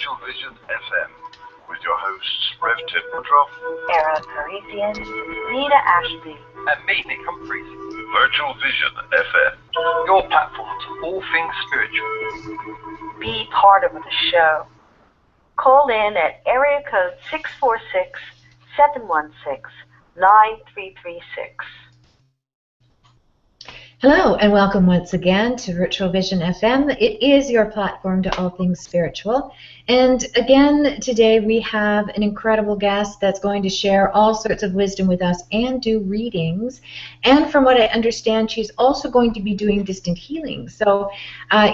Virtual Vision FM with your hosts Rev Ted Woodruff, Era Parisian, Nina Ashby, and me, Nick Humphreys. Virtual Vision FM, your platform to all things spiritual. Be part of the show. Call in at area code 646-716-9336. Hello and welcome once again to Virtual Vision FM. It is your platform to all things spiritual. And again, today we have an incredible guest that's going to share all sorts of wisdom with us and do readings. And from what I understand, she's also going to be doing distant healing. So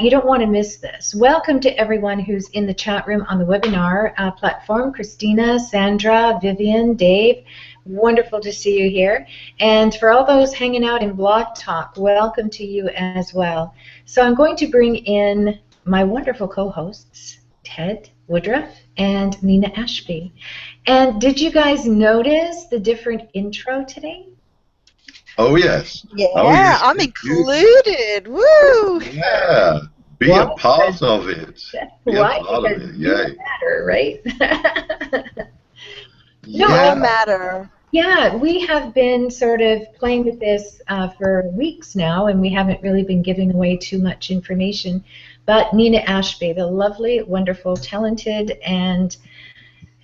you don't want to miss this. Welcome to everyone who's in the chat room on the webinar platform. Christina, Sandra, Vivian, Dave. Wonderful to see you here. And for all those hanging out in Blog Talk, welcome to you as well. So I'm going to bring in my wonderful co-hosts, Ted Woodruff and Nina Ashby. And did you guys notice the different intro today? Oh, yes. Yeah, oh, yes. I'm included. Woo! Yeah. Be a part of it. Be a part of it. Yay. Matter, right? No matter. Yeah, we have been sort of playing with this for weeks now, and we haven't really been giving away too much information. But Nina Ashby, the lovely, wonderful, talented, and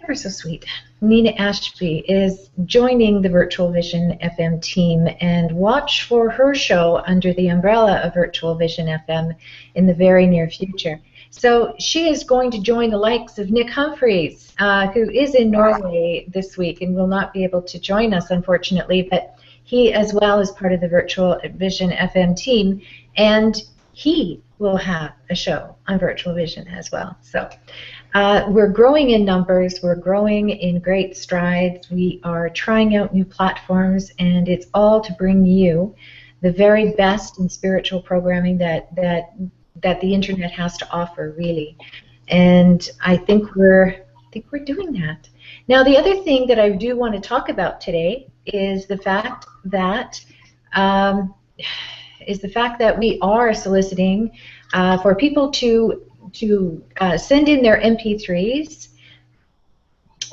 ever so sweet Nina Ashby, is joining the Virtual Vision FM team, and watch for her show under the umbrella of Virtual Vision FM in the very near future. So she is going to join the likes of Nick Humphreys, who is in Norway this week and will not be able to join us, unfortunately, but he as well is part of the Virtual Vision FM team, and he will have a show on Virtual Vision as well. So we're growing in numbers, we're growing in great strides, we are trying out new platforms, and it's all to bring you the very best in spiritual programming that the internet has to offer, really. And I think we're doing that. Now, the other thing that I do want to talk about today is the fact that we are soliciting for people to send in their MP3s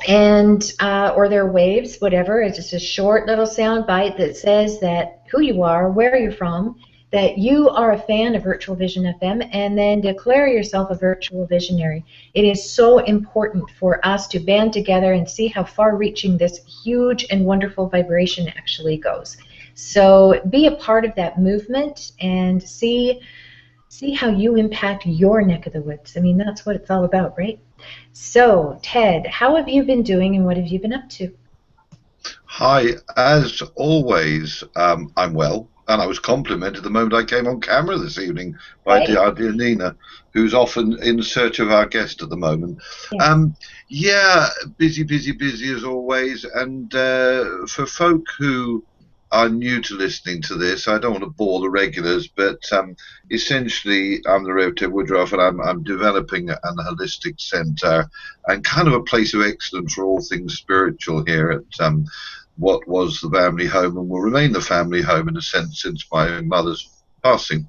and or their waves, whatever. It's just a short little sound bite that says that who you are, where you're from, that you are a fan of Virtual Vision FM, and then declare yourself a virtual visionary. It is so important for us to band together and see how far-reaching this huge and wonderful vibration actually goes. So be a part of that movement and see how you impact your neck of the woods. I mean, that's what it's all about, right? So, Ted, how have you been doing and what have you been up to? Hi, as always, I'm well. And I was complimented the moment I came on camera this evening by our dear Nina, who's often in search of our guest at the moment. Yeah, busy as always. And for folk who are new to listening to this, I don't want to bore the regulars, but essentially I'm the Rev Ted Woodruff, and I'm developing an holistic centre and kind of a place of excellence for all things spiritual here at what was the family home and will remain the family home in a sense since my mother's passing.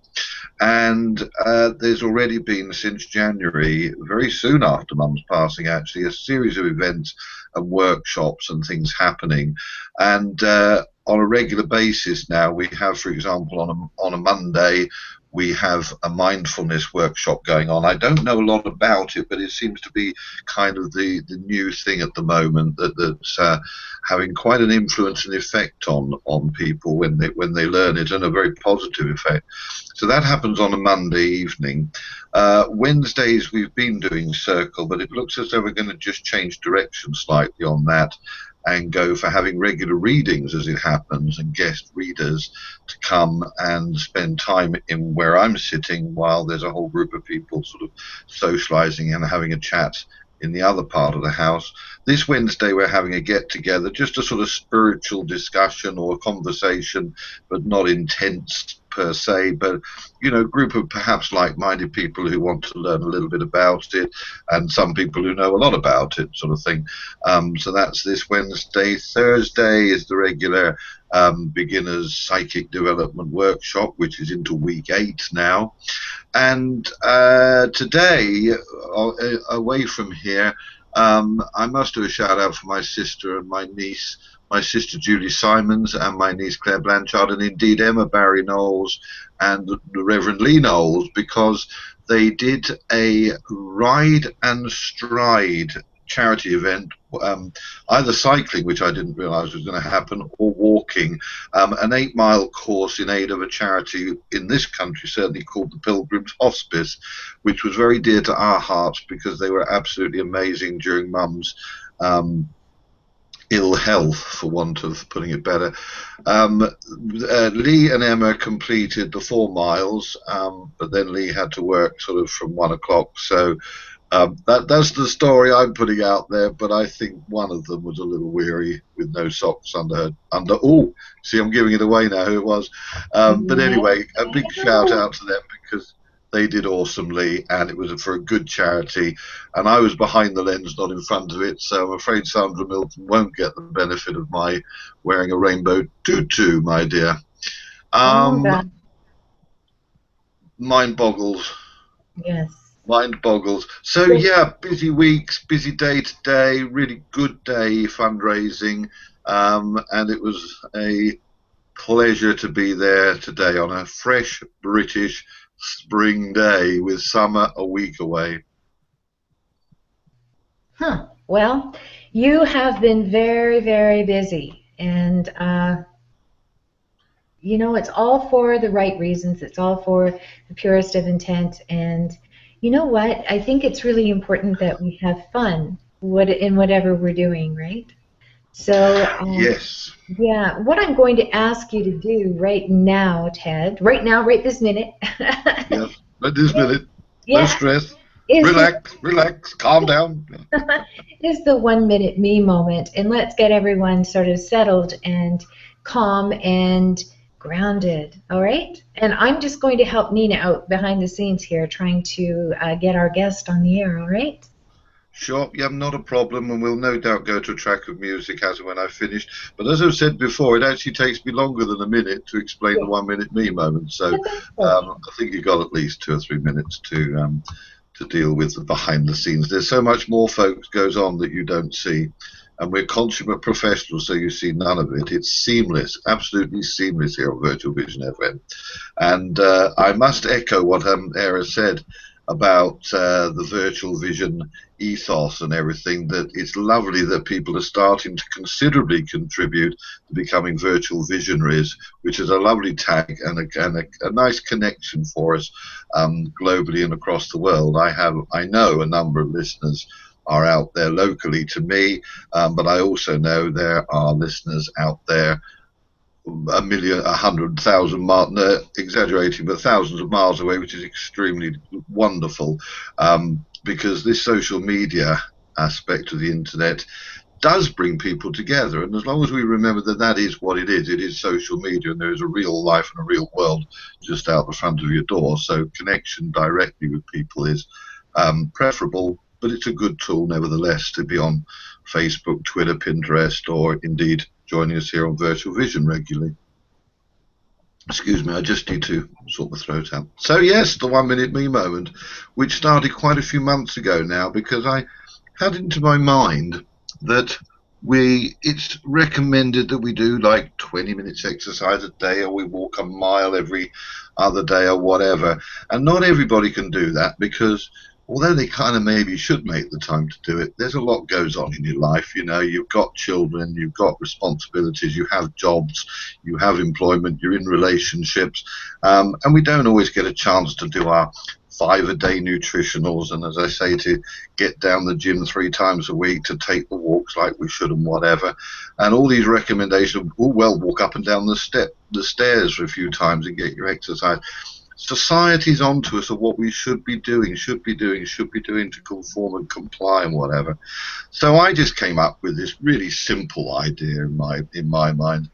And there's already been, since January, very soon after Mum's passing actually, a series of events and workshops and things happening. And on a regular basis now, we have, for example, on a Monday, we have a mindfulness workshop going on. I don't know a lot about it, but it seems to be kind of the new thing at the moment that's having quite an influence and effect on people when they learn it, and a very positive effect. So that happens on a Monday evening. Wednesdays we've been doing Circle, but it looks as though we're going to just change direction slightly on that and go for having regular readings as it happens, and guest readers to come and spend time in where I'm sitting while there's a whole group of people sort of socializing and having a chat in the other part of the house. This Wednesday we're having a get-together, just a sort of spiritual discussion or a conversation, but not intense per se, but a group of perhaps like-minded people who want to learn a little bit about it, and some people who know a lot about it, sort of thing. So that's this Wednesday. Thursday is the regular beginners psychic development workshop, which is into week 8 now. And today, away from here, I must do a shout out for my sister and my niece, my sister Julie Simons and my niece Claire Blanchard, and indeed Emma Barry Knowles and the Reverend Lee Knowles, because they did a ride and stride charity event, either cycling, which I didn't realise was going to happen, or walking, an 8-mile course in aid of a charity in this country, certainly called the Pilgrim's Hospice, which was very dear to our hearts because they were absolutely amazing during Mum's ill health, for want of putting it better. Lee and Emma completed the 4 miles, but then Lee had to work sort of from 1 o'clock, so that's the story I'm putting out there, but I think one of them was a little weary with no socks under. Oh, see, I'm giving it away now who it was. But anyway, a big shout out to them because they did awesomely, and it was for a good charity. And I was behind the lens, not in front of it, so I'm afraid Sandra Milton won't get the benefit of my wearing a rainbow tutu, my dear. Mind boggles. Yes. Mind boggles. So yeah, busy weeks, busy day today, really good day fundraising, and it was a pleasure to be there today on a fresh British spring day with summer a week away. Well, you have been very, very busy, and you know, it's all for the right reasons. It's all for the purest of intent, and you know what? I think it's really important that we have fun in whatever we're doing, right? So, yes. Yeah, what I'm going to ask you to do right now, Ted, right now, right this minute. Yes, right this minute. Yeah. No stress. Relax, calm down. Is the 1 minute me moment, and let's get everyone sort of settled and calm and grounded, all right? And I'm just going to help Nina out behind the scenes here, trying to get our guest on the air, all right? Sure, yeah, not a problem, and we'll no doubt go to a track of music as and when I've finished. But as I've said before, it actually takes me longer than a minute to explain the 1 minute me moment. So I think you've got at least 2 or 3 minutes to deal with the behind the scenes. There's so much more, folks, goes on that you don't see. And we're consummate professionals, so you see none of it. It's seamless, absolutely seamless here on Virtual Vision FM. And I must echo what Era said about the Virtual Vision ethos and everything, that it's lovely that people are starting to considerably contribute to becoming virtual visionaries, which is a lovely tag and a nice connection for us globally and across the world. I know a number of listeners are out there locally to me, but I also know there are listeners out there 100,000 miles, exaggerating, but thousands of miles away, which is extremely wonderful, because this social media aspect of the internet does bring people together, and as long as we remember that that is what it is social media, and there is a real life and a real world just out the front of your door, so connection directly with people is preferable. But it's a good tool, nevertheless, to be on Facebook, Twitter, Pinterest, or indeed joining us here on Virtual Vision regularly. Excuse me, I just need to sort my throat out. So yes, the 1 minute me moment, which started quite a few months ago now, because I had into my mind that it's recommended that we do like 20 minutes exercise a day, or we walk a mile every other day or whatever. And not everybody can do that, because although they kind of maybe should make the time to do it, there's a lot goes on in your life. You know, you've got children, you've got responsibilities, you have jobs, you have employment, you're in relationships, and we don't always get a chance to do our 5-a-day nutritionals, and as I say, to get down the gym 3 times a week, to take the walks like we should and whatever. And all these recommendations, walk up and down the stairs for a few times and get your exercise. Society's onto us of what we should be doing to conform and comply and whatever. So I just came up with this really simple idea in my mind,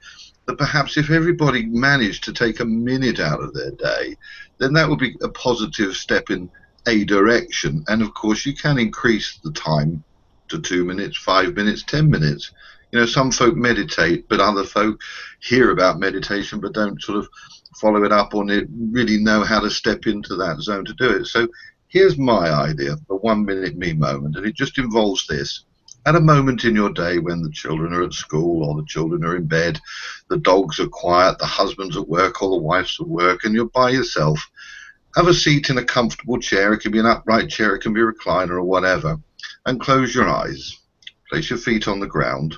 that perhaps if everybody managed to take a minute out of their day, then that would be a positive step in a direction. And of course you can increase the time to 2 minutes, 5 minutes, 10 minutes. You know, some folk meditate, but other folk hear about meditation but don't sort of follow it up or really know how to step into that zone to do it. So here's my idea, the 1 minute me moment, and it just involves this. At a moment in your day when the children are at school or the children are in bed, the dogs are quiet, the husband's at work or the wife's at work, and you're by yourself, have a seat in a comfortable chair. It can be an upright chair, it can be a recliner or whatever, and close your eyes. Place your feet on the ground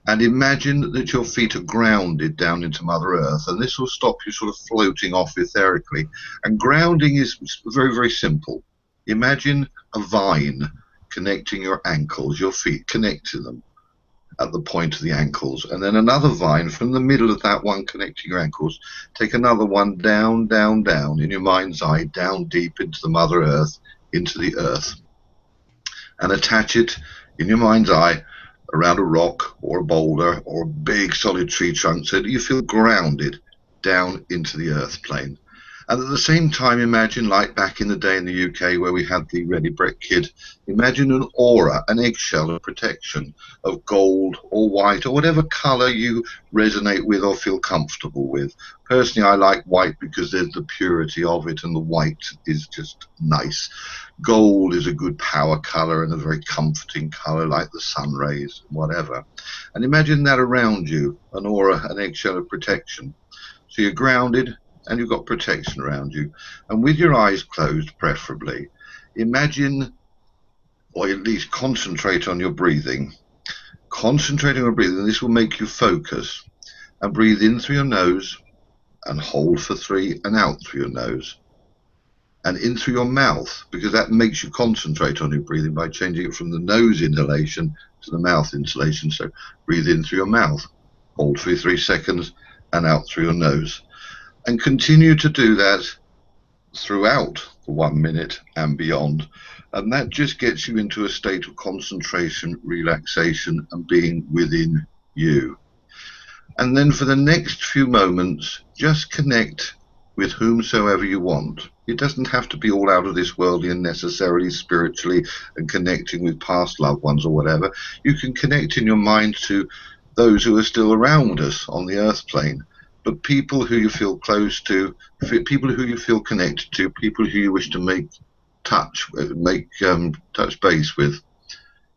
and imagine that your feet are grounded down into Mother Earth, and this will stop you sort of floating off etherically. And grounding is very, very simple. Imagine a vine connecting your ankles, your feet, connecting them at the point of the ankles, and then another vine from the middle of that one connecting your ankles. Take another one down, down, down in your mind's eye, down deep into the Mother Earth, into the earth, and attach it in your mind's eye around a rock or a boulder or a big solid tree trunk so that you feel grounded down into the earth plane. And at the same time, imagine, like back in the day in the UK where we had the Ready Brek Kid, imagine an aura, an eggshell of protection of gold or white or whatever colour you resonate with or feel comfortable with. Personally, I like white because there's the purity of it, and the white is just nice. Gold is a good power colour and a very comforting colour, like the sun rays, whatever. And imagine that around you, an aura, an eggshell of protection. So you're grounded, and you've got protection around you. And with your eyes closed, preferably, imagine, or at least concentrate on your breathing. Concentrating on your breathing, this will make you focus. And breathe in through your nose, and hold for 3, and out through your nose. And in through your mouth, because that makes you concentrate on your breathing by changing it from the nose inhalation to the mouth inhalation. So breathe in through your mouth, hold for 3 seconds, and out through your nose. And continue to do that throughout the 1 minute and beyond. And that just gets you into a state of concentration, relaxation, and being within you. And then for the next few moments, just connect with whomsoever you want. It doesn't have to be all out of this worldly and necessarily spiritually and connecting with past loved ones or whatever. You can connect in your mind to those who are still around us on the earth plane, but people who you feel close to, people who you feel connected to, people who you wish to make touch base with.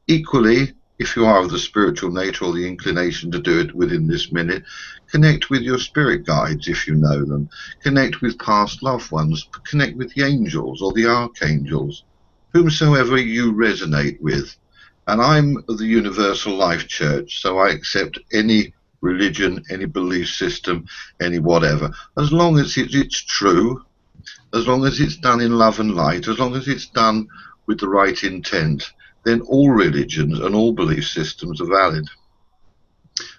Equally, if you are of the spiritual nature or the inclination to do it within this minute, connect with your spirit guides if you know them. Connect with past loved ones. Connect with the angels or the archangels, whomsoever you resonate with. And I'm of the Universal Life Church, so I accept any religion, any belief system, any whatever. As long as it's true, as long as it's done in love and light, as long as it's done with the right intent, then all religions and all belief systems are valid.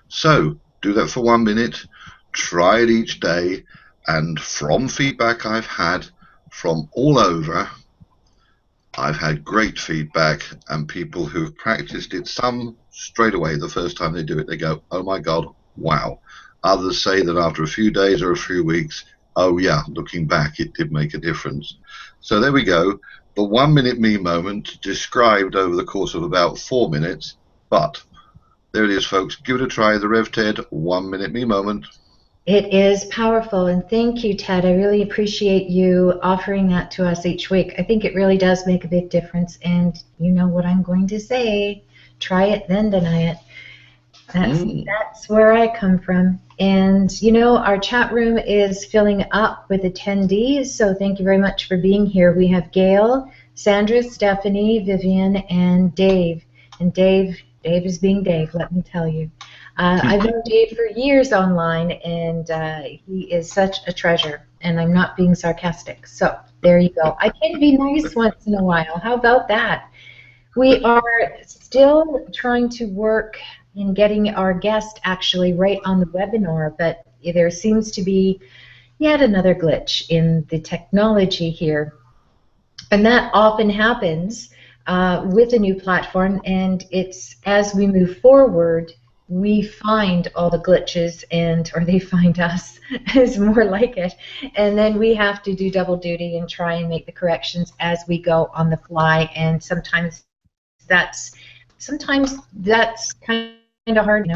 So do that for 1 minute, try it each day, and from feedback I've had from all over, I've had great feedback, and people who've practiced it, some straight away the first time they do it, they go, oh my God, wow. Others say that after a few days or a few weeks, oh yeah, looking back, it did make a difference. So there we go. The 1 minute me moment described over the course of about 4 minutes, but there it is, folks. Give it a try, the Rev Ted 1 minute me moment. It is powerful, and thank you, Ted. I really appreciate you offering that to us each week. I think it really does make a big difference, and you know what I'm going to say. Try it, then deny it. That's where I come from. And, you know, our chat room is filling up with attendees, so thank you very much for being here. We have Gail, Sandra, Stephanie, Vivian, and Dave. And Dave is being Dave, let me tell you. I've known Dave for years online, and he is such a treasure, and I'm not being sarcastic. So there you go. I can be nice once in a while. How about that? We are still trying to work in getting our guest actually right on the webinar, but there seems to be yet another glitch in the technology here. And that often happens with a new platform, and it's as we move forward, we find all the glitches, or they find us, is more like it, and then we have to do double duty and try and make the corrections as we go on the fly, and sometimes that's kind of hard,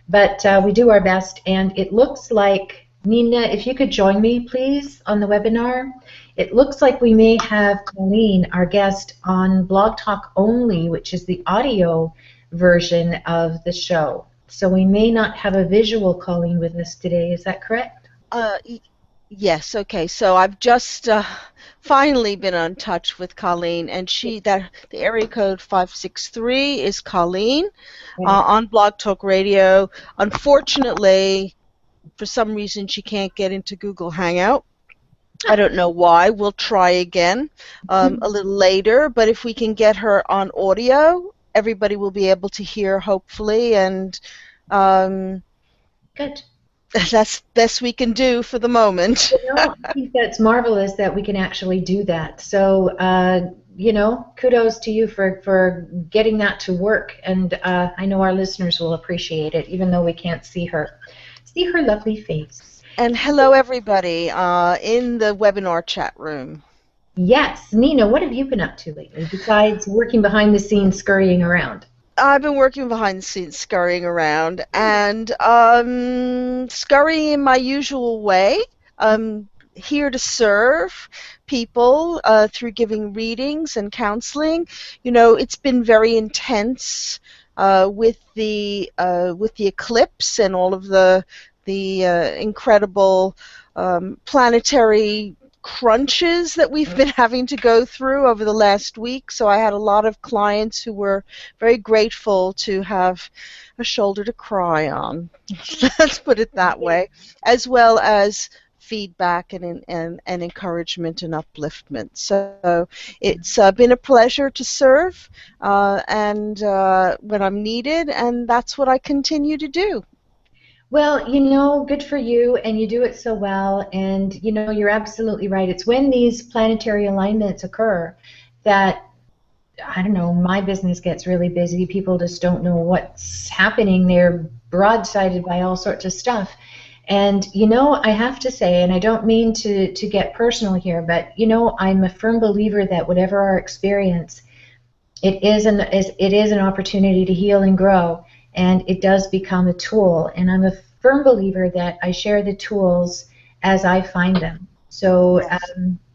but we do our best. And it looks like, Nina, if you could join me, please, on the webinar. It looks like we may have Colleen, our guest, on Blog Talk only, which is the audio version of the show. So we may not have a visual Colleen with us today. Is that correct? Yes, okay. So I've just finally been in touch with Colleen, and the area code 563 is Colleen on Blog Talk Radio. Unfortunately, for some reason, she can't get into Google Hangout. I don't know why. We'll try again a little later, but if we can get her on audio, everybody will be able to hear, hopefully, and good. That's the best we can do for the moment. I think that's marvelous that we can actually do that. So, kudos to you for getting that to work. And I know our listeners will appreciate it, even though we can't see her. See her lovely face. And hello, everybody in the webinar chat room. Yes. Nina, what have you been up to lately besides working behind the scenes, scurrying around? I've been working behind the scenes, scurrying around, and scurrying in my usual way. I'm here to serve people through giving readings and counseling. It's been very intense with the eclipse and all of the incredible planetary crunches that we've been having to go through over the last week. So I had a lot of clients who were very grateful to have a shoulder to cry on. Let's put it that way, as well as feedback and encouragement and upliftment. So it's been a pleasure to serve and when I'm needed, and that's what I continue to do. Well, good for you, and you do it so well, and, you're absolutely right. It's when these planetary alignments occur that, I don't know, my business gets really busy. People just don't know what's happening. They're broadsided by all sorts of stuff. And, I have to say, and I don't mean to get personal here, but, I'm a firm believer that whatever our experience, it is an opportunity to heal and grow. And it does become a tool. And I'm a firm believer that I share the tools as I find them. So,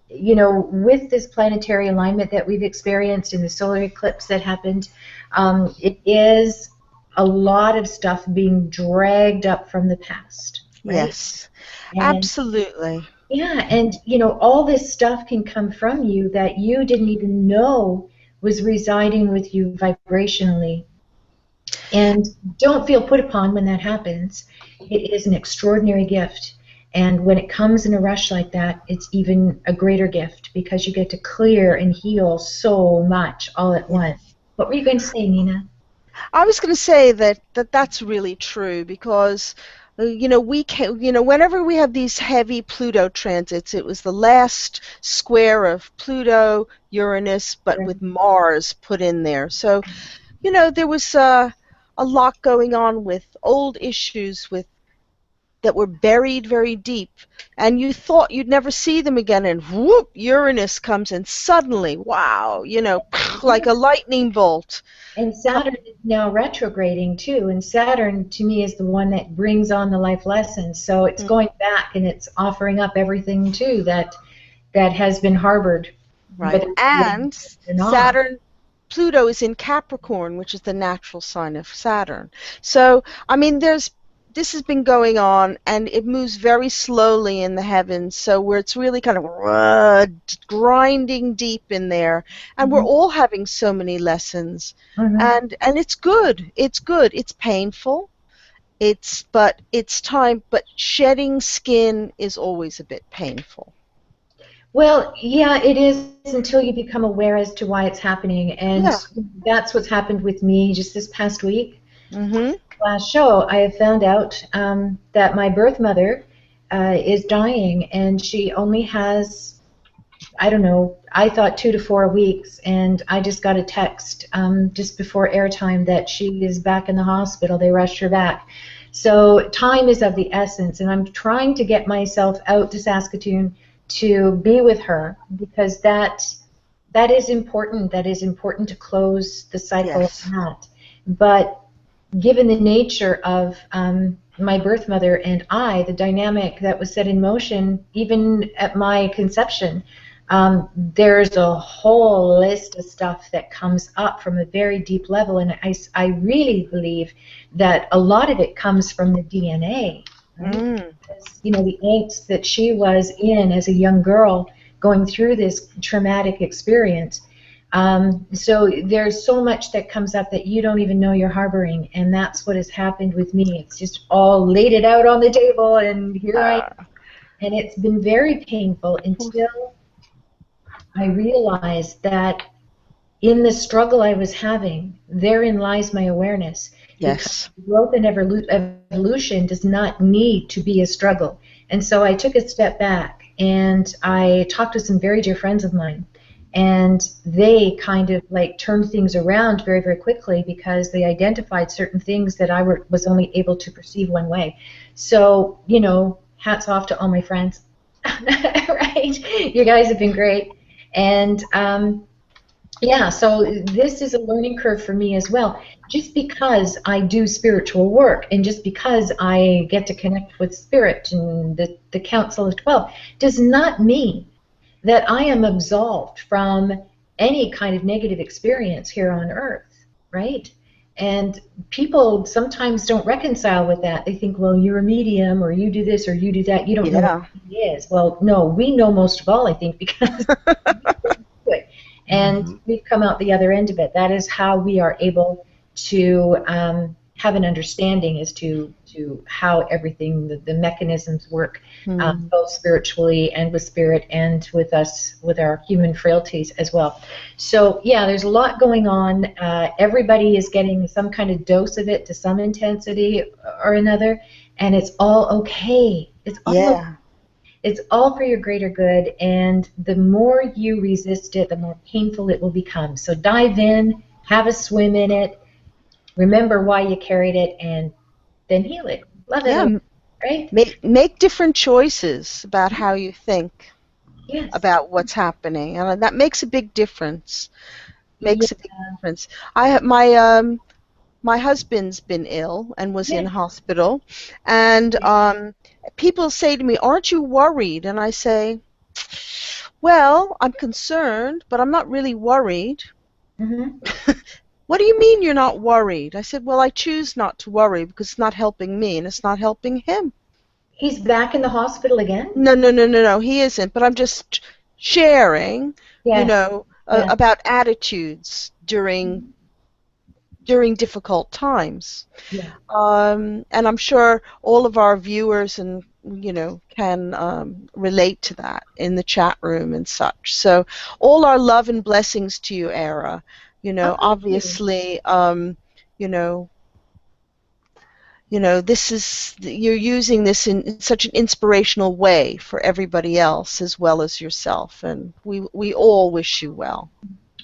with this planetary alignment that we've experienced in the solar eclipse that happened, it is a lot of stuff being dragged up from the past. Right? Yes, absolutely. Yeah, and, all this stuff can come from you that you didn't even know was residing with you vibrationally. And don't feel put upon when that happens. It is an extraordinary gift. And when it comes in a rush like that, it's even a greater gift because you get to clear and heal so much all at once. What were you going to say, Nina? I was going to say that's really true because, whenever we have these heavy Pluto transits, it was the last square of Pluto, Uranus, but with Mars put in there. So, there was a lot going on with old issues that were buried very deep, and you thought you'd never see them again, and whoop, Uranus comes, and suddenly, wow, like a lightning bolt. And Saturn is now retrograding too, and Saturn to me is the one that brings on the life lessons. So it's going back and it's offering up everything too that has been harbored. Right, and Pluto is in Capricorn, which is the natural sign of Saturn. So, I mean, this has been going on, and it moves very slowly in the heavens, so where it's really kind of grinding deep in there, and we're all having so many lessons, and it's good. It's good. It's painful. But it's time. But shedding skin is always a bit painful. Well, yeah, it is until you become aware as to why it's happening, and that's what's happened with me just this past week. Last show, I have found out that my birth mother is dying, and she only has, I don't know, I thought 2 to 4 weeks, and I just got a text just before airtime that she is back in the hospital. They rushed her back. So time is of the essence, and I'm trying to get myself out to Saskatoon to be with her because that is important. That is important to close the cycle of that. But given the nature of my birth mother and I, the dynamic that was set in motion even at my conception, there's a whole list of stuff that comes up from a very deep level, and I really believe that a lot of it comes from the DNA. Right? Because, you know, the angst that she was in as a young girl going through this traumatic experience. So there's so much that comes up that you don't even know you're harboring, and that's what has happened with me. It's just all laid it out on the table, and here I am. And it's been very painful until I realized that in the struggle I was having, therein lies my awareness. Yes. Because growth and evolution does not need to be a struggle. And so I took a step back, and I talked to some very dear friends of mine. And they kind of like turned things around very, very quickly because they identified certain things that I was only able to perceive one way. So, you know, hats off to all my friends. Right? You guys have been great. And yeah, so this is a learning curve for me as well. Just because I do spiritual work and just because I get to connect with Spirit and the Council of 12 does not mean that I am absolved from any kind of negative experience here on Earth, right? And people sometimes don't reconcile with that. They think, well, you're a medium, or you do this, or you do that. You don't know what it is. Well, no, we know most of all, I think, because we do it. And we've come out the other end of it. That is how we are able to have an understanding as to how everything, the mechanisms work, both spiritually and with Spirit and with us, with our human frailties as well. So yeah, there's a lot going on. Everybody is getting some kind of dose of it to some intensity or another, and it's all okay. It's all okay. It's all for your greater good, and the more you resist it, the more painful it will become. So dive in, have a swim in it, remember why you carried it, and then heal it. Love it, right? Make different choices about how you think about what's happening, and that makes a big difference. Makes a big difference. I have my husband's been ill and was in hospital, and people say to me, "Aren't you worried?" And I say, "Well, I'm concerned, but I'm not really worried." What do you mean you're not worried? I said, well, I choose not to worry because it's not helping me and it's not helping him. He's back in the hospital again? No, he isn't. But I'm just sharing, you know, about attitudes during difficult times. And I'm sure all of our viewers and can relate to that in the chat room and such. So all our love and blessings to you, Era. Obviously, this is, you're using this in such an inspirational way for everybody else as well as yourself, and we all wish you well.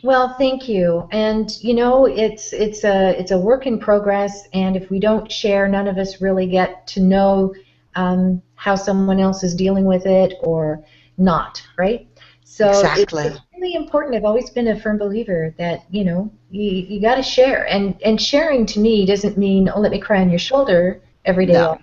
Well, thank you. And it's a work in progress, and if we don't share, none of us really get to know how someone else is dealing with it or not, right? So exactly. It's really important. I've always been a firm believer that you got to share, and sharing to me doesn't mean, oh, let me cry on your shoulder every day. No.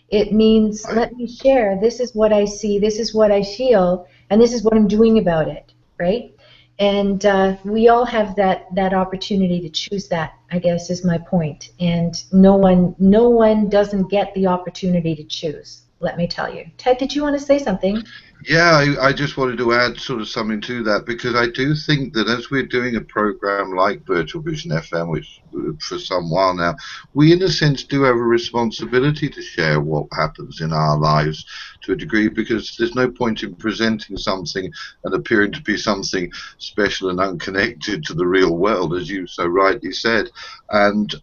It means let me share. This is what I see. This is what I feel, and this is what I'm doing about it, right? And we all have that opportunity to choose that, I guess, is my point. And no one doesn't get the opportunity to choose. Let me tell you. Ted, did you want to say something? Yeah, I just wanted to add sort of something to that, because I do think that as we're doing a program like Virtual Vision FM, which for some while now, we in a sense do have a responsibility to share what happens in our lives to a degree, because there's no point in presenting something and appearing to be something special and unconnected to the real world, as you so rightly said. And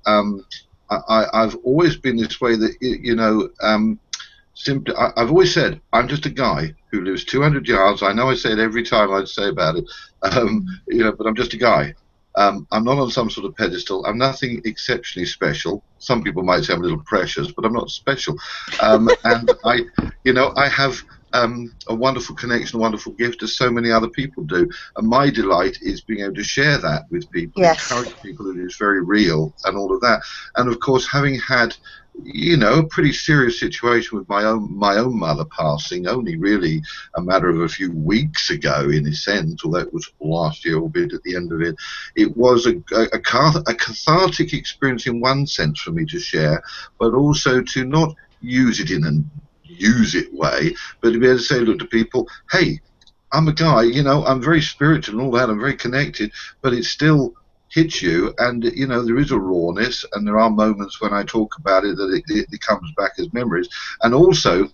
I've always been this way, that, simply, I've always said, I'm just a guy who lives 200 yards. I know I say it every time I'd say about it, but I'm just a guy. I'm not on some sort of pedestal. I'm nothing exceptionally special. Some people might say I'm a little precious, but I'm not special. And I have a wonderful connection, a wonderful gift, as so many other people do. And my delight is being able to share that with people, Yes. encourage people that it's very real and all of that. And of course, having had, a pretty serious situation with my own mother passing, only really a matter of a few weeks ago, in a sense, although it was last year, albeit at the end of it, it was a cathartic experience in one sense for me to share, but also to not use it in an use it way, but to be able to say, look to people, hey, I'm a guy, I'm very spiritual and all that, I'm very connected, but it still hits you, and there is a rawness, and there are moments when I talk about it that it comes back as memories. And also,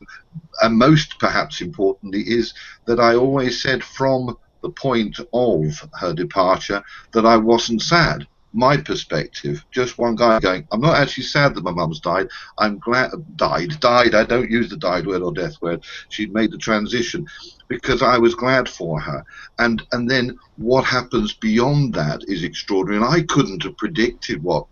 and most perhaps importantly, is that I always said from the point of her departure that I wasn't sad. My perspective, just one guy going, I'm not actually sad that my mum's died. I'm glad died. I don't use the died word or death word. She'd made the transition because I was glad for her. And then what happens beyond that is extraordinary. And I couldn't have predicted what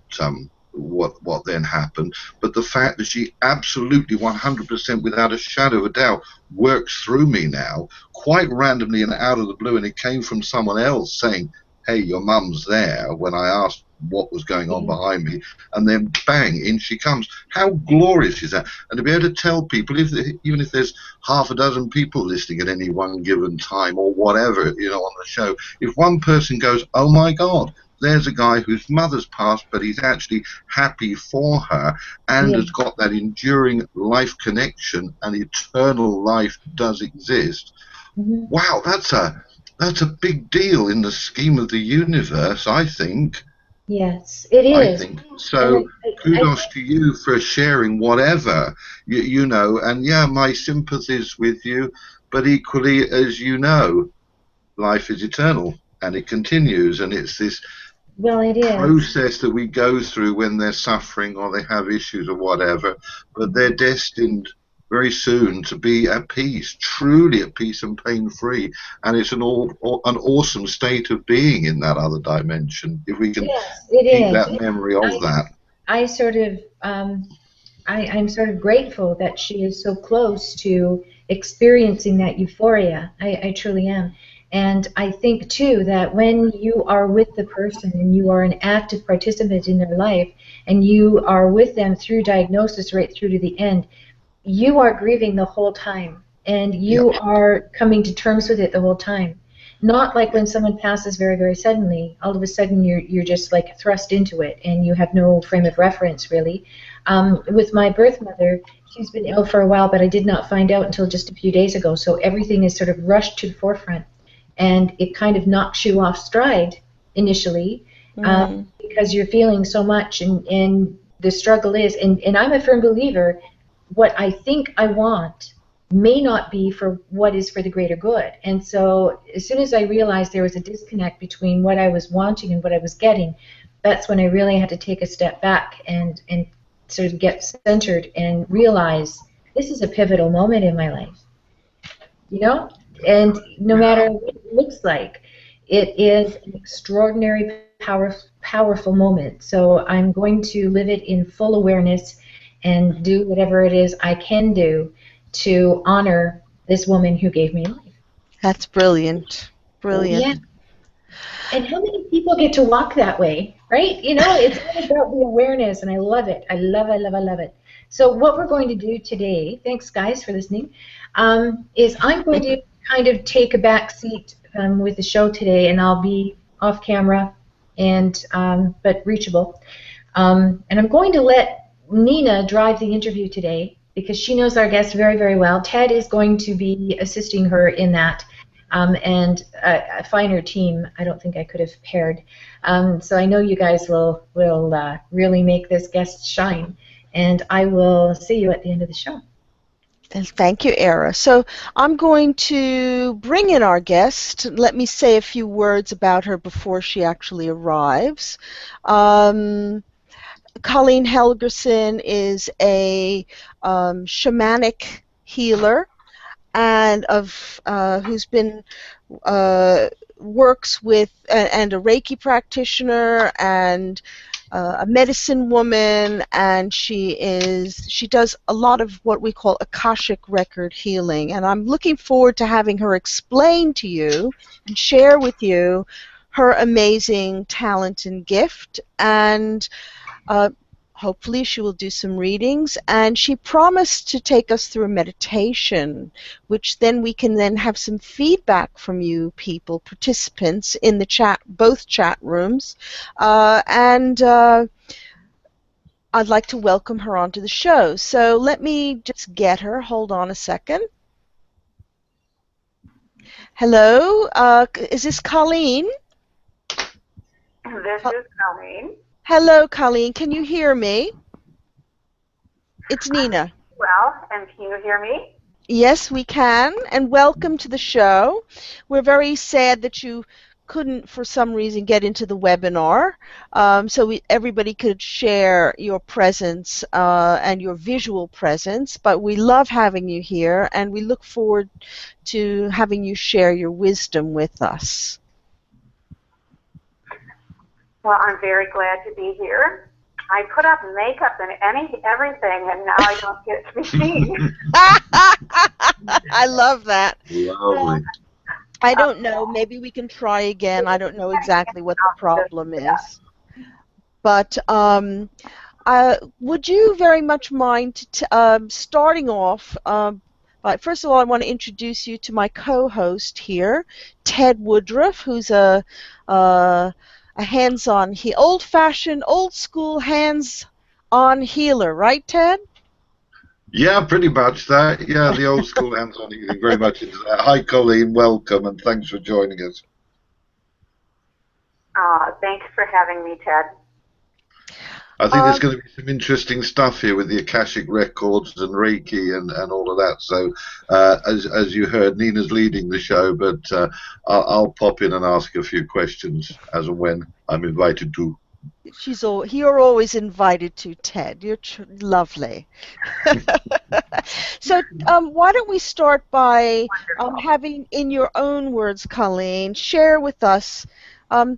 then happened, but the fact that she absolutely 100% without a shadow of a doubt works through me now, quite randomly and out of the blue, and it came from someone else saying, hey, your mum's there, when I asked what was going on behind me, and then bang, in she comes. How glorious is that? And to be able to tell people, even if there's half a dozen people listening at any one given time or whatever, on the show, if one person goes, oh my God, there's a guy whose mother's passed, but he's actually happy for her and has got that enduring life connection, and eternal life does exist. Wow, that's a big deal in the scheme of the universe, I think. Yes, it is. I think so. Kudos to you for sharing whatever, and yeah, my sympathies with you, but equally, as you know, life is eternal and it continues, and it's this process that we go through when they're suffering or they have issues or whatever, but they're destined very soon to be at peace, truly at peace and pain-free, and it's an awesome state of being in that other dimension if we can keep that memory of that. I'm sort of grateful that she is so close to experiencing that euphoria. I truly am. And I think, too, that when you are with the person and you are an active participant in their life and you are with them through diagnosis right through to the end, you are grieving the whole time and you are coming to terms with it the whole time. Not like when someone passes very, very suddenly, all of a sudden you're just like thrust into it and you have no frame of reference, really. With my birth mother, she's been ill for a while, but I did not find out until just a few days ago, so everything is sort of rushed to the forefront. And it kind of knocks you off stride initially because you're feeling so much, and the struggle is, and I'm a firm believer, what I think I want may not be for what is for the greater good. And so as soon as I realized there was a disconnect between what I was wanting and what I was getting, that's when I really had to take a step back and sort of get centered and realize this is a pivotal moment in my life. And no matter what it looks like, it is an extraordinary, powerful moment. So I'm going to live it in full awareness and do whatever it is I can do to honor this woman who gave me life. That's brilliant. Brilliant. Yeah. And how many people get to walk that way, right? It's all about the awareness, and I love it. I love it. So what we're going to do today, thanks guys for listening, is I'm going to kind of take a back seat with the show today, and I'll be off camera and but reachable. And I'm going to let Nina drive the interview today because she knows our guest very, very well. Ted is going to be assisting her in that, and a finer team I don't think I could have paired. So I know you guys will really make this guest shine, and I will see you at the end of the show. Thank you, Era. So I'm going to bring in our guest. Let me say a few words about her before she actually arrives. Colleen Helgerson is a shamanic healer and who's been works with and a Reiki practitioner and a medicine woman, and she does a lot of what we call Akashic record healing. And I'm looking forward to having her explain to you and share with you her amazing talent and gift. And hopefully she will do some readings, and she promised to take us through a meditation, which then we can then have some feedback from you people, participants in the chat, both chat rooms, and I'd like to welcome her onto the show. So let me just get her. Hold on a second. Hello, is this Colleen? This is Colleen. Hello, Colleen. Can you hear me? It's Nina. Well, and can you hear me? Yes, we can, and welcome to the show. We're very sad that you couldn't, for some reason, get into the webinar, so everybody could share your presence and your visual presence, but we love having you here, and we look forward to having you share your wisdom with us. Well, I'm very glad to be here. I put up makeup and everything, and now I don't get to be seen. I love that. Lovely. I don't know. Maybe we can try again. I don't know exactly what the problem is. But would you very much mind starting off? First of all, I want to introduce you to my co-host here, Ted Woodruff, who's a hands-on, old-fashioned, old-school hands-on healer, right, Ted? Yeah, pretty much that. Yeah, the old school hands-on healing, very much into that. Hi, Colleen, welcome, and thanks for joining us. Thanks for having me, Ted. I think there's going to be some interesting stuff here with the Akashic Records and Reiki and all of that. So, as you heard, Nina's leading the show, but I'll pop in and ask a few questions as and when I'm invited to. You're always invited to, Ted. You're lovely. So why don't we start by having, in your own words, Colleen, share with us a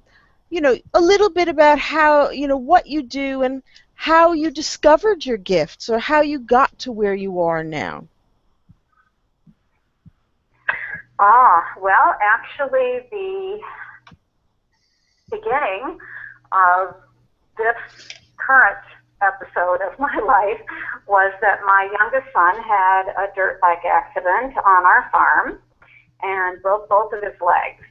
little bit about how, what you do and how you discovered your gifts or how you got to where you are now. Well, actually, the beginning of this current episode of my life was that my youngest son had a dirt bike accident on our farm and broke both of his legs.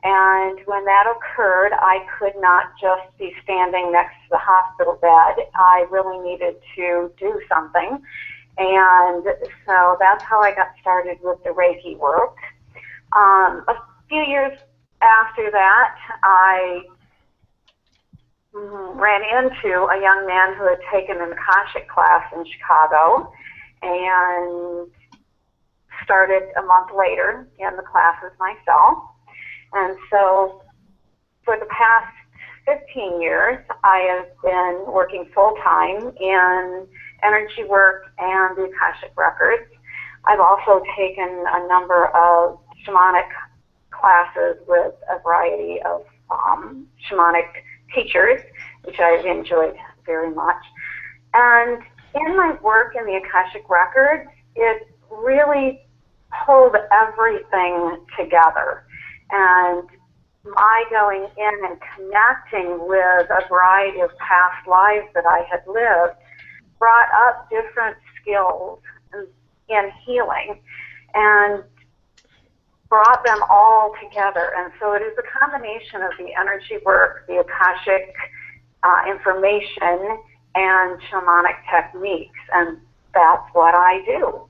And when that occurred, I could not just be standing next to the hospital bed. I really needed to do something. And so that's how I got started with the Reiki work. A few years after that, I ran into a young man who had taken an Akashic class in Chicago and started a month later in the classes myself. And so for the past 15 years, I have been working full-time in energy work and the Akashic Records. I've also taken a number of shamanic classes with a variety of shamanic teachers, which I've enjoyed very much. And in my work in the Akashic Records, it really pulled everything together. And my going in and connecting with a variety of past lives that I had lived brought up different skills in healing and brought them all together. And so it is a combination of the energy work, the Akashic information, and shamanic techniques, and that's what I do.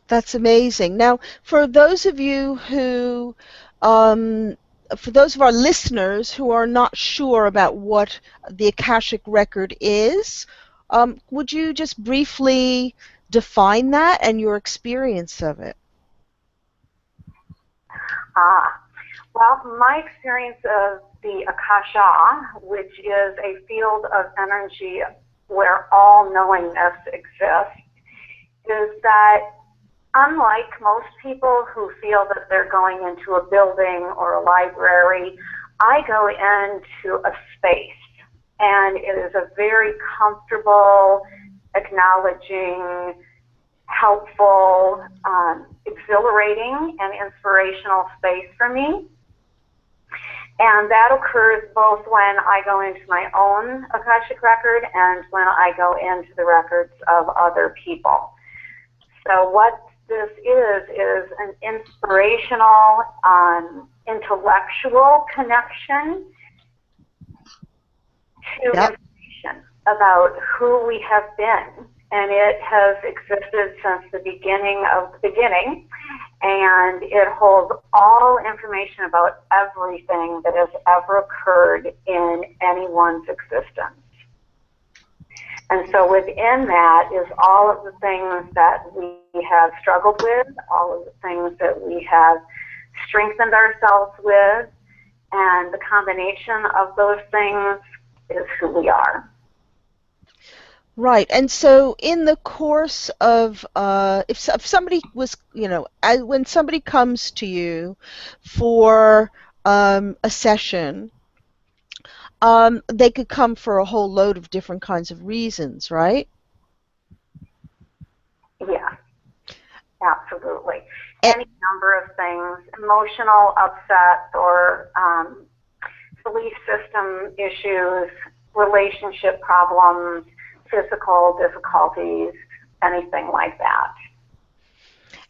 That's amazing. Now, for those of you who, for those of our listeners who are not sure about what the Akashic Record is, would you just briefly define that and your experience of it? Well, my experience of the Akasha, which is a field of energy where all knowingness exists, is that unlike most people who feel that they're going into a building or a library, I go into a space. and it is a very comfortable, acknowledging, helpful, exhilarating, and inspirational space for me. And that occurs both when I go into my own Akashic record and when I go into the records of other people. So what this is an inspirational, intellectual connection to information about who we have been. And it has existed since the beginning of the beginning, and it holds all information about everything that has ever occurred in anyone's existence. And so within that is all of the things that we have struggled with, all of the things that we have strengthened ourselves with, and the combination of those things is who we are. Right, and so in the course of, if somebody was, when somebody comes to you for a session, they could come for a whole load of different kinds of reasons, right? Yeah, absolutely. Any number of things, emotional upset or belief system issues, relationship problems, physical difficulties, anything like that.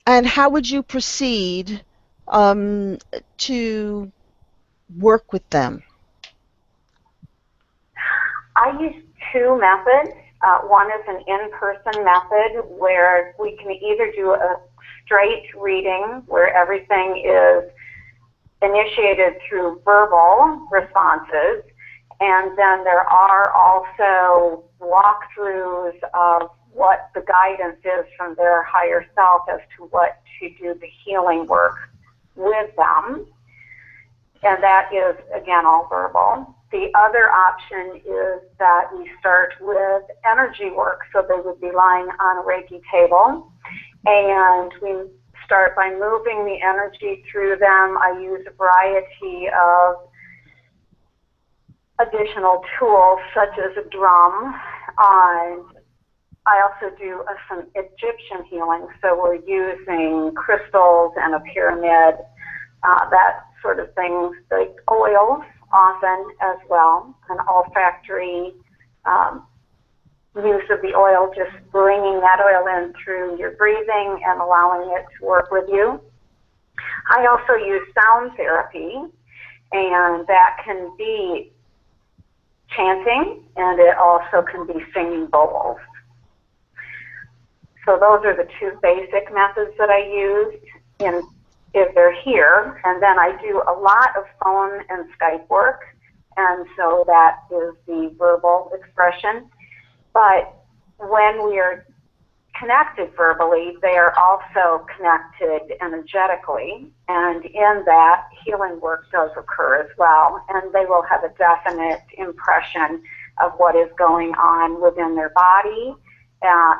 And how would you proceed to work with them? I use two methods. One is an in-person method where we can either do a straight reading where everything is initiated through verbal responses, and then there are also walkthroughs of what the guidance is from their higher self as to what to do the healing work with them. And that is, again, all verbal. The other option is that we start with energy work. So they would be lying on a Reiki table, and we start by moving the energy through them. I use a variety of additional tools, such as a drum. I also do some Egyptian healing, so we're using crystals and a pyramid, that sort of thing, like oils often as well, an olfactory use of the oil, just bringing that oil in through your breathing and allowing it to work with you. I also use sound therapy, and that can be chanting, and it also can be singing bowls. So those are the two basic methods that I use if they're here. And then I do a lot of phone and Skype work, and so that is the verbal expression. But when we are connected verbally, they are also connected energetically, and in that, healing work does occur as well, and they will have a definite impression of what is going on within their body,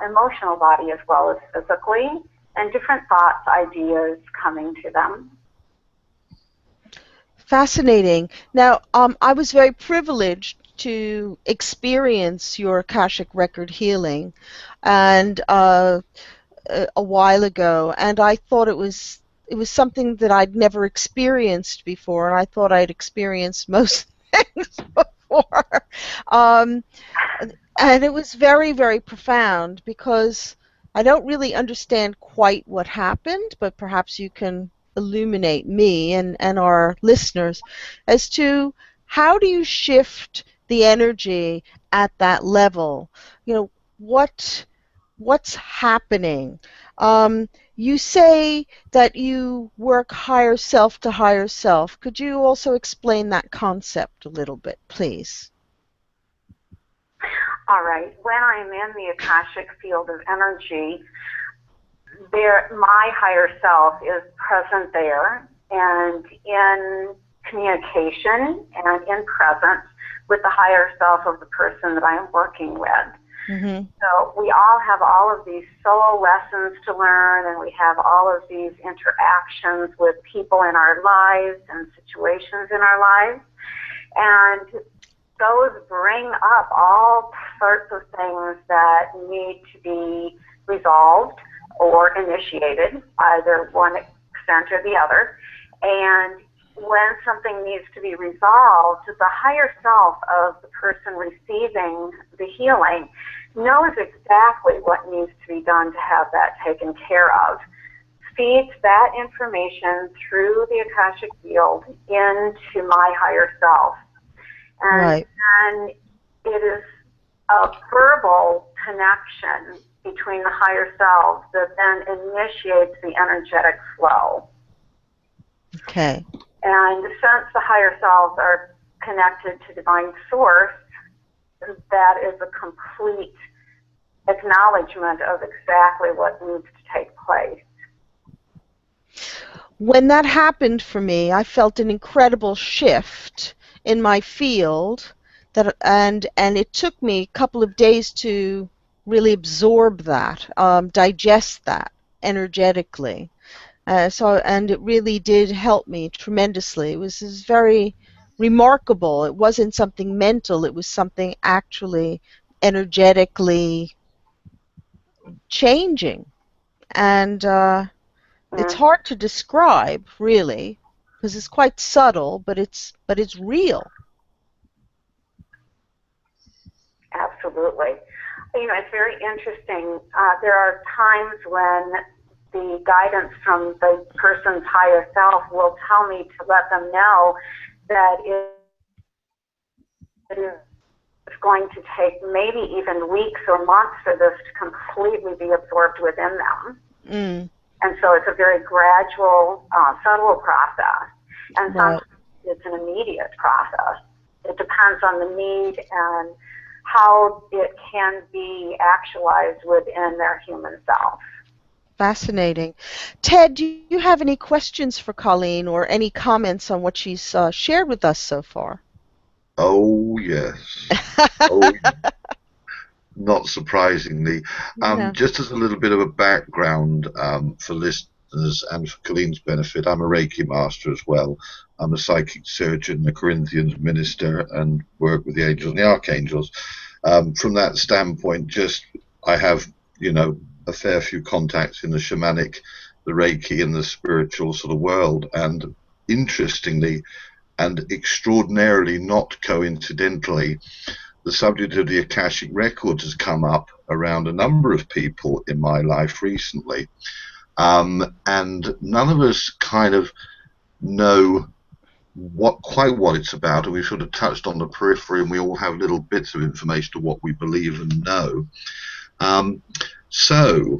emotional body as well as physically, and different thoughts, ideas coming to them. Fascinating. Now, I was very privileged to experience your Akashic record healing, and a while ago, and I thought it was something that I'd never experienced before, and I thought I'd experienced most things before. And it was very, very profound, because I don't really understand quite what happened, but perhaps you can illuminate me and our listeners as to how do you shift the energy at that level? What's happening? You say that you work higher self to higher self. Could you also explain that concept a little bit, please? All right. When I'm in the Akashic field of energy, my higher self is present there and in communication and in presence with the higher self of the person that I'm working with. Mm-hmm. So we all have all of these soul lessons to learn, and we have all of these interactions with people in our lives and situations in our lives. And those bring up all sorts of things that need to be resolved or initiated, either one extent or the other. And when something needs to be resolved, the higher self of the person receiving the healing knows exactly what needs to be done to have that taken care of, feeds that information through the Akashic field into my higher self. And Right. then it is a verbal connection between the higher selves that then initiates the energetic flow. Okay. And since the higher selves are connected to divine source, that is a complete acknowledgement of exactly what needs to take place. When that happened for me, I felt an incredible shift in my field, and it took me a couple of days to really absorb that, digest that energetically. And it really did help me tremendously. It was very remarkable. It wasn't something mental. It was something actually energetically changing. And it's hard to describe, really, because it's quite subtle, but it's real. Absolutely. You know, it's very interesting. There are times when the guidance from the person's higher self will tell me to let them know that it is going to take maybe even weeks or months for this to completely be absorbed within them. Mm. And so it's a very gradual, subtle process. And Right. sometimes it's an immediate process. It depends on the need and how it can be actualized within their human self. Fascinating. Ted, do you have any questions for Colleen or any comments on what she's shared with us so far? Oh, yes. Oh, not surprisingly. No. Just as a little bit of a background for listeners and for Colleen's benefit, I'm a Reiki master as well. I'm a psychic surgeon, a Corinthians minister, and work with the angels and the archangels. From that standpoint, I have, a fair few contacts in the shamanic, the Reiki, and the spiritual sort of world. And interestingly, and extraordinarily not coincidentally, the subject of the Akashic Records has come up around a number of people in my life recently. And none of us kind of know quite what it's about, and we've sort of touched on the periphery, and we all have little bits of information of what we believe and know. So,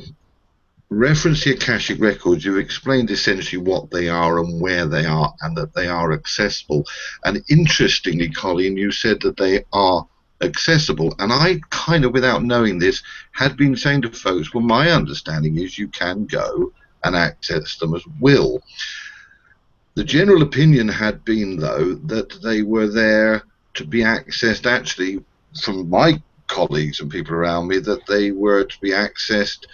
reference the Akashic Records, you've explained essentially what they are and where they are, and that they are accessible. And interestingly, Colleen, you said that they are accessible, and I kind of, without knowing this, had been saying to folks, well, my understanding is you can go and access them as will. The general opinion had been, though, that they were there to be accessed, actually, from my colleagues and people around me, that they were to be accessed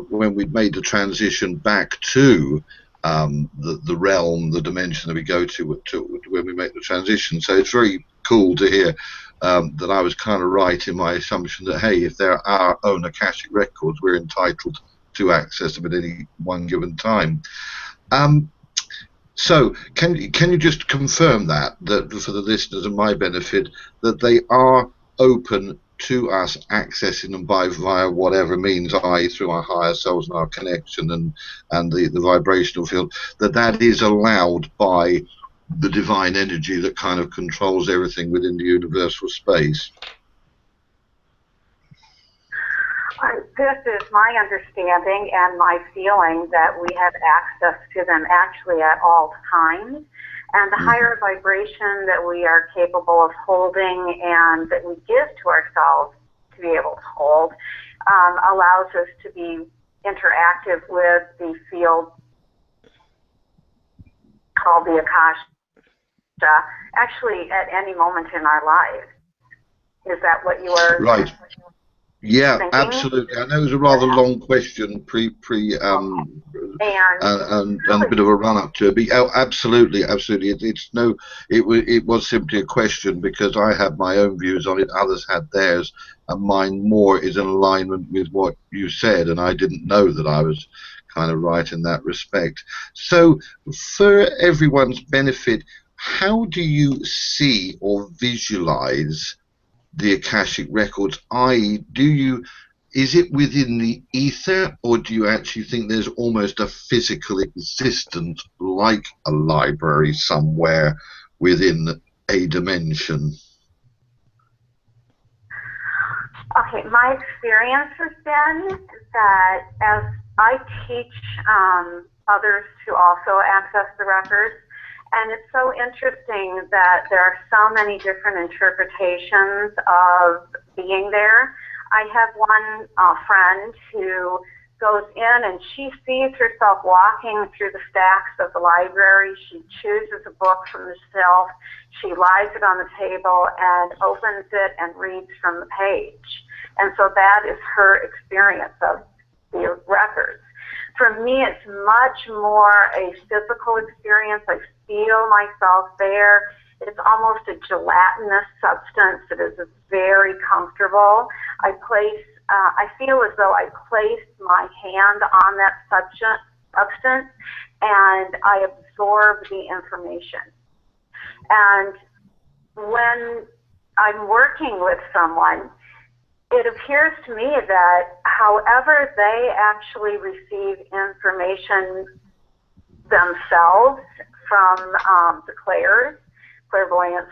when we made the transition back to the realm, the dimension that we go to when we make the transition. So it's very cool to hear that I was kind of right in my assumption that, hey, if they're our own Akashic Records, we're entitled to access them at any one given time. So can you just confirm that for the listeners and my benefit, that they are open to us accessing them via whatever means, i.e. through our higher selves and our connection and the vibrational field, that is allowed by the divine energy that kind of controls everything within the universal space? This is my understanding and my feeling that we have access to them actually at all times. And the higher vibration that we are capable of holding and that we give to ourselves to be able to hold allows us to be interactive with the field called the Akasha, actually at any moment in our lives. Is that what you are? Right. Yeah, thinking. absolutely. I know it was a rather long question, and a bit of a run up to it. But absolutely, absolutely. It was simply a question because I had my own views on it, others had theirs, and mine more is in alignment with what you said, and I didn't know that I was kind of right in that respect. So, for everyone's benefit, how do you see or visualize the Akashic records? I.e., is it within the ether, or do you actually think there's almost a physical existence like a library somewhere within a dimension? Okay, my experience has been that as I teach others to also access the records, and it's so interesting that there are so many different interpretations of being there. I have one friend who goes in and she sees herself walking through the stacks of the library. She chooses a book from the shelf. She lies it on the table and opens it and reads from the page. And so that is her experience of the records. For me, it's much more a physical experience. I feel myself there. It's almost a gelatinous substance that is very comfortable. I feel as though I placed my hand on that substance and I absorb the information. And when I'm working with someone, it appears to me that however they actually receive information themselves from the clairvoyance,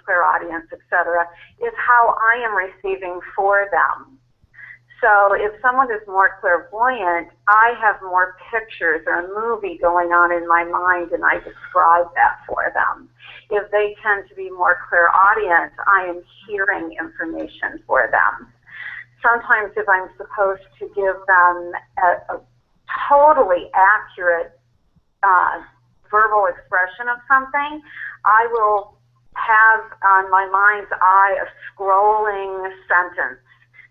clairaudience, etc., is how I am receiving for them. So if someone is more clairvoyant, I have more pictures or a movie going on in my mind and I describe that for them. If they tend to be more clairaudient, I am hearing information for them. Sometimes if I'm supposed to give them a totally accurate verbal expression of something, I will have on my mind's eye a scrolling sentence.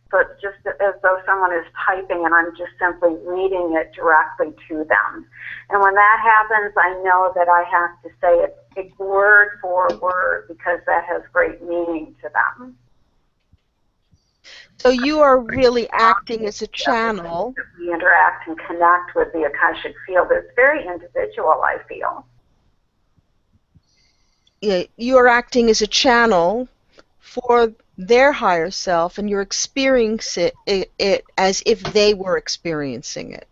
So it's just as though someone is typing and I'm just simply reading it directly to them. And when that happens, I know that I have to say it word for word because that has great meaning to them. So you are really acting as a channel. We interact and connect with the Akashic field. It's very individual, I feel. Yeah, you are acting as a channel for their higher self, and you're experiencing it as if they were experiencing it.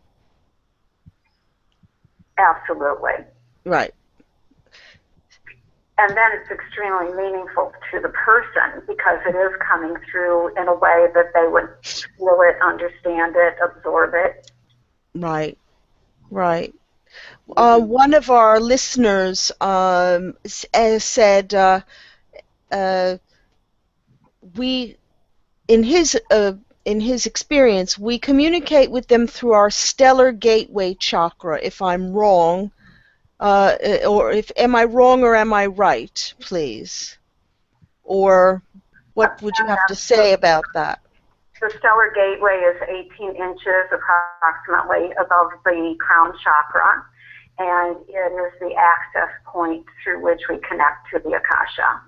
Absolutely. Right. And then it's extremely meaningful to the person because it is coming through in a way that they would feel it, understand it, absorb it. Right. Right. One of our listeners said in his experience, we communicate with them through our stellar gateway chakra. If I'm wrong, am I wrong or am I right, please? Or what would you have to say about that? The stellar gateway is 18 inches approximately above the crown chakra, and it is the access point through which we connect to the Akasha.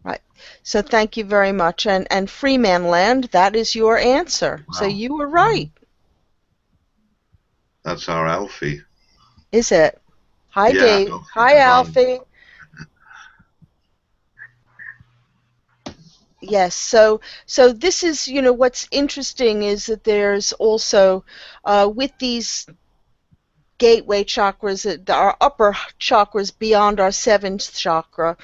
Right. So thank you very much. And Freeman Land, that is your answer. Wow. So you were right. That's our Alfie. Is it? Hi, Yeah, Dave. Alfie. Hi, Alfie. Yes, so this is, what's interesting is that there's also, with these gateway chakras, our upper chakras beyond our seventh chakra,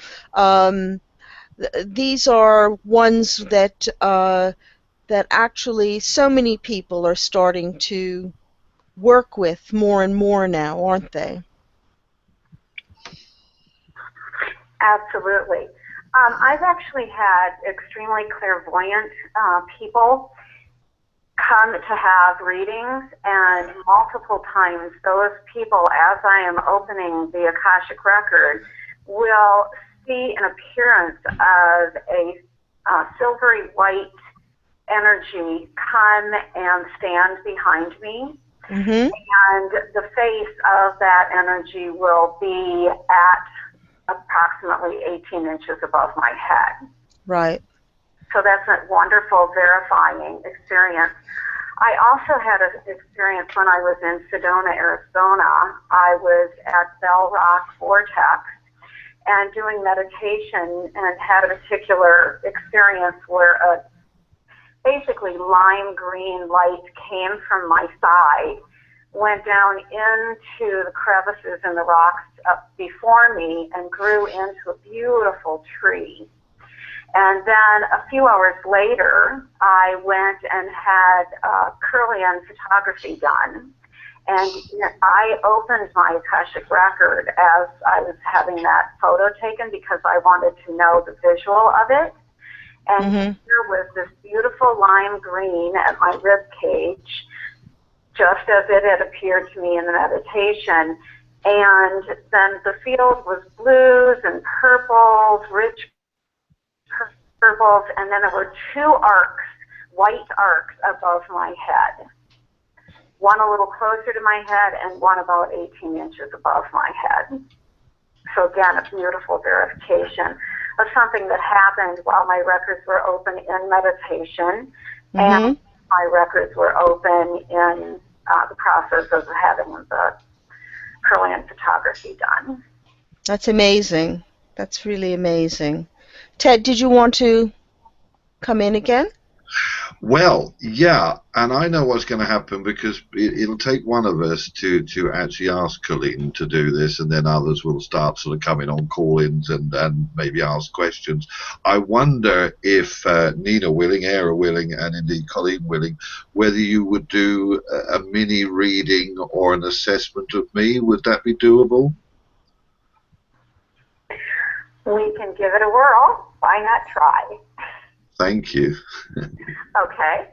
these are ones that actually so many people are starting to work with more and more now, aren't they? Absolutely. I've actually had extremely clairvoyant people come to have readings, and multiple times those people, as I am opening the Akashic record, will see an appearance of a silvery white energy come and stand behind me. Mm-hmm. And the face of that energy will be at approximately 18 inches above my head. Right. So that's a wonderful verifying experience. I also had an experience when I was in Sedona, Arizona. I was at Bell Rock Vortex and doing meditation and had a particular experience where basically lime green light came from my side, went down into the crevices in the rocks up before me and grew into a beautiful tree. And then a few hours later, I went and had Kirlian photography done. And I opened my Akashic record as I was having that photo taken because I wanted to know the visual of it. And here was this beautiful lime green at my rib cage, just as it had appeared to me in the meditation. And then the field was blues and purples, rich purples, and then there were two arcs, white arcs above my head. One a little closer to my head and one about 18 inches above my head. So again, a beautiful verification of something that happened while my records were open in meditation, and my records were open in the process of having the Kirlian photography done. That's amazing. That's really amazing. Ted, did you want to come in again? Well, yeah, and I know what's going to happen because it'll take one of us to actually ask Colleen to do this, and then others will start sort of coming on call-ins and maybe ask questions. I wonder if Nina willing, Era willing, and indeed Colleen willing, whether you would do a mini reading or an assessment of me. Would that be doable? We can give it a whirl. Why not try? Thank you. Okay.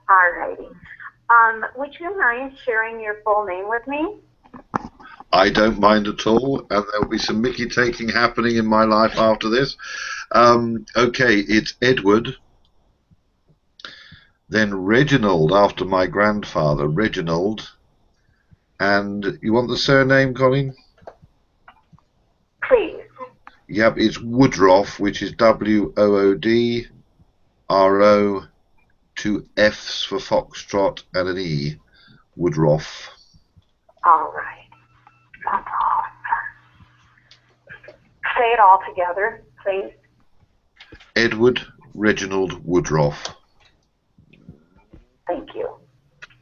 All righty. Would you mind sharing your full name with me? I don't mind at all, and there'll be some Mickey taking happening in my life after this. Okay, it's Edward, then Reginald after my grandfather, Reginald, and you want the surname, Colleen? Please. Yep, it's Woodroff, which is W-O-O-D-R-O, two F's for Foxtrot and an E, Woodroff. All right. Say it all together, please. Edward Reginald Woodroff. Thank you.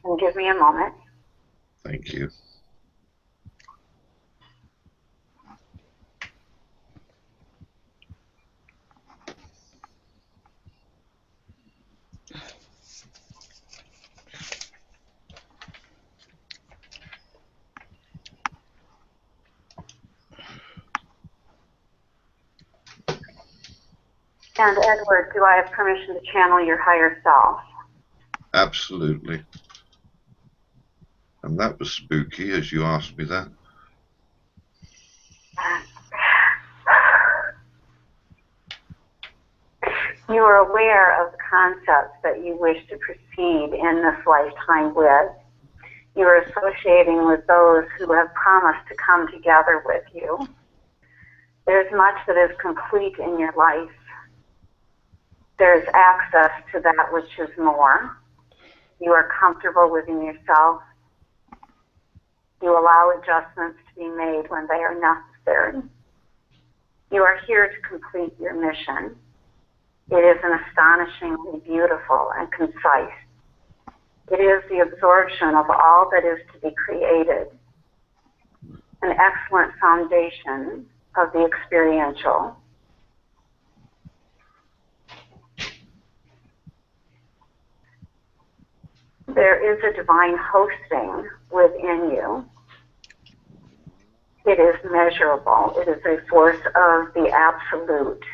And give me a moment. Thank you. And Edward, do I have permission to channel your higher self? Absolutely. And that was spooky as you asked me that. You are aware of the concepts that you wish to proceed in this lifetime with. You are associating with those who have promised to come together with you. There's much that is complete in your life. There's access to that which is more. You are comfortable within yourself. You allow adjustments to be made when they are necessary. You are here to complete your mission. It is an astonishingly beautiful and concise. It is the absorption of all that is to be created. An excellent foundation of the experiential. There is a divine hosting within you. It is measurable. It is a force of the absolute.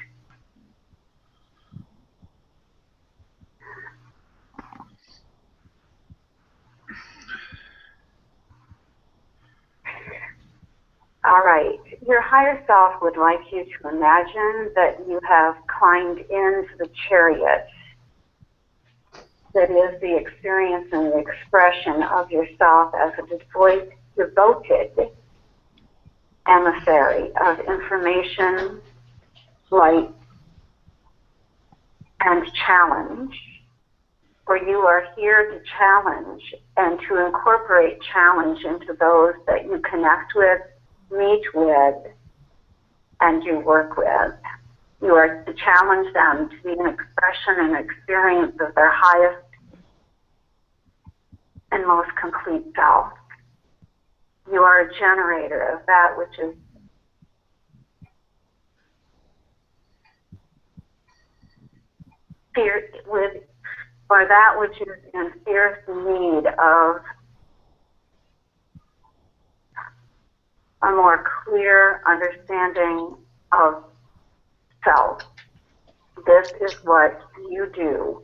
All right. Your higher self would like you to imagine that you have climbed into the chariot that is the experience and the expression of yourself as a devoted emissary of information, light, and challenge, where you are here to challenge and to incorporate challenge into those that you connect with, meet with, and you work with. You are to challenge them to be an expression and experience of their highest and most complete self. You are a generator of that which is or that which is in fierce need of a more clear understanding of self. This is what you do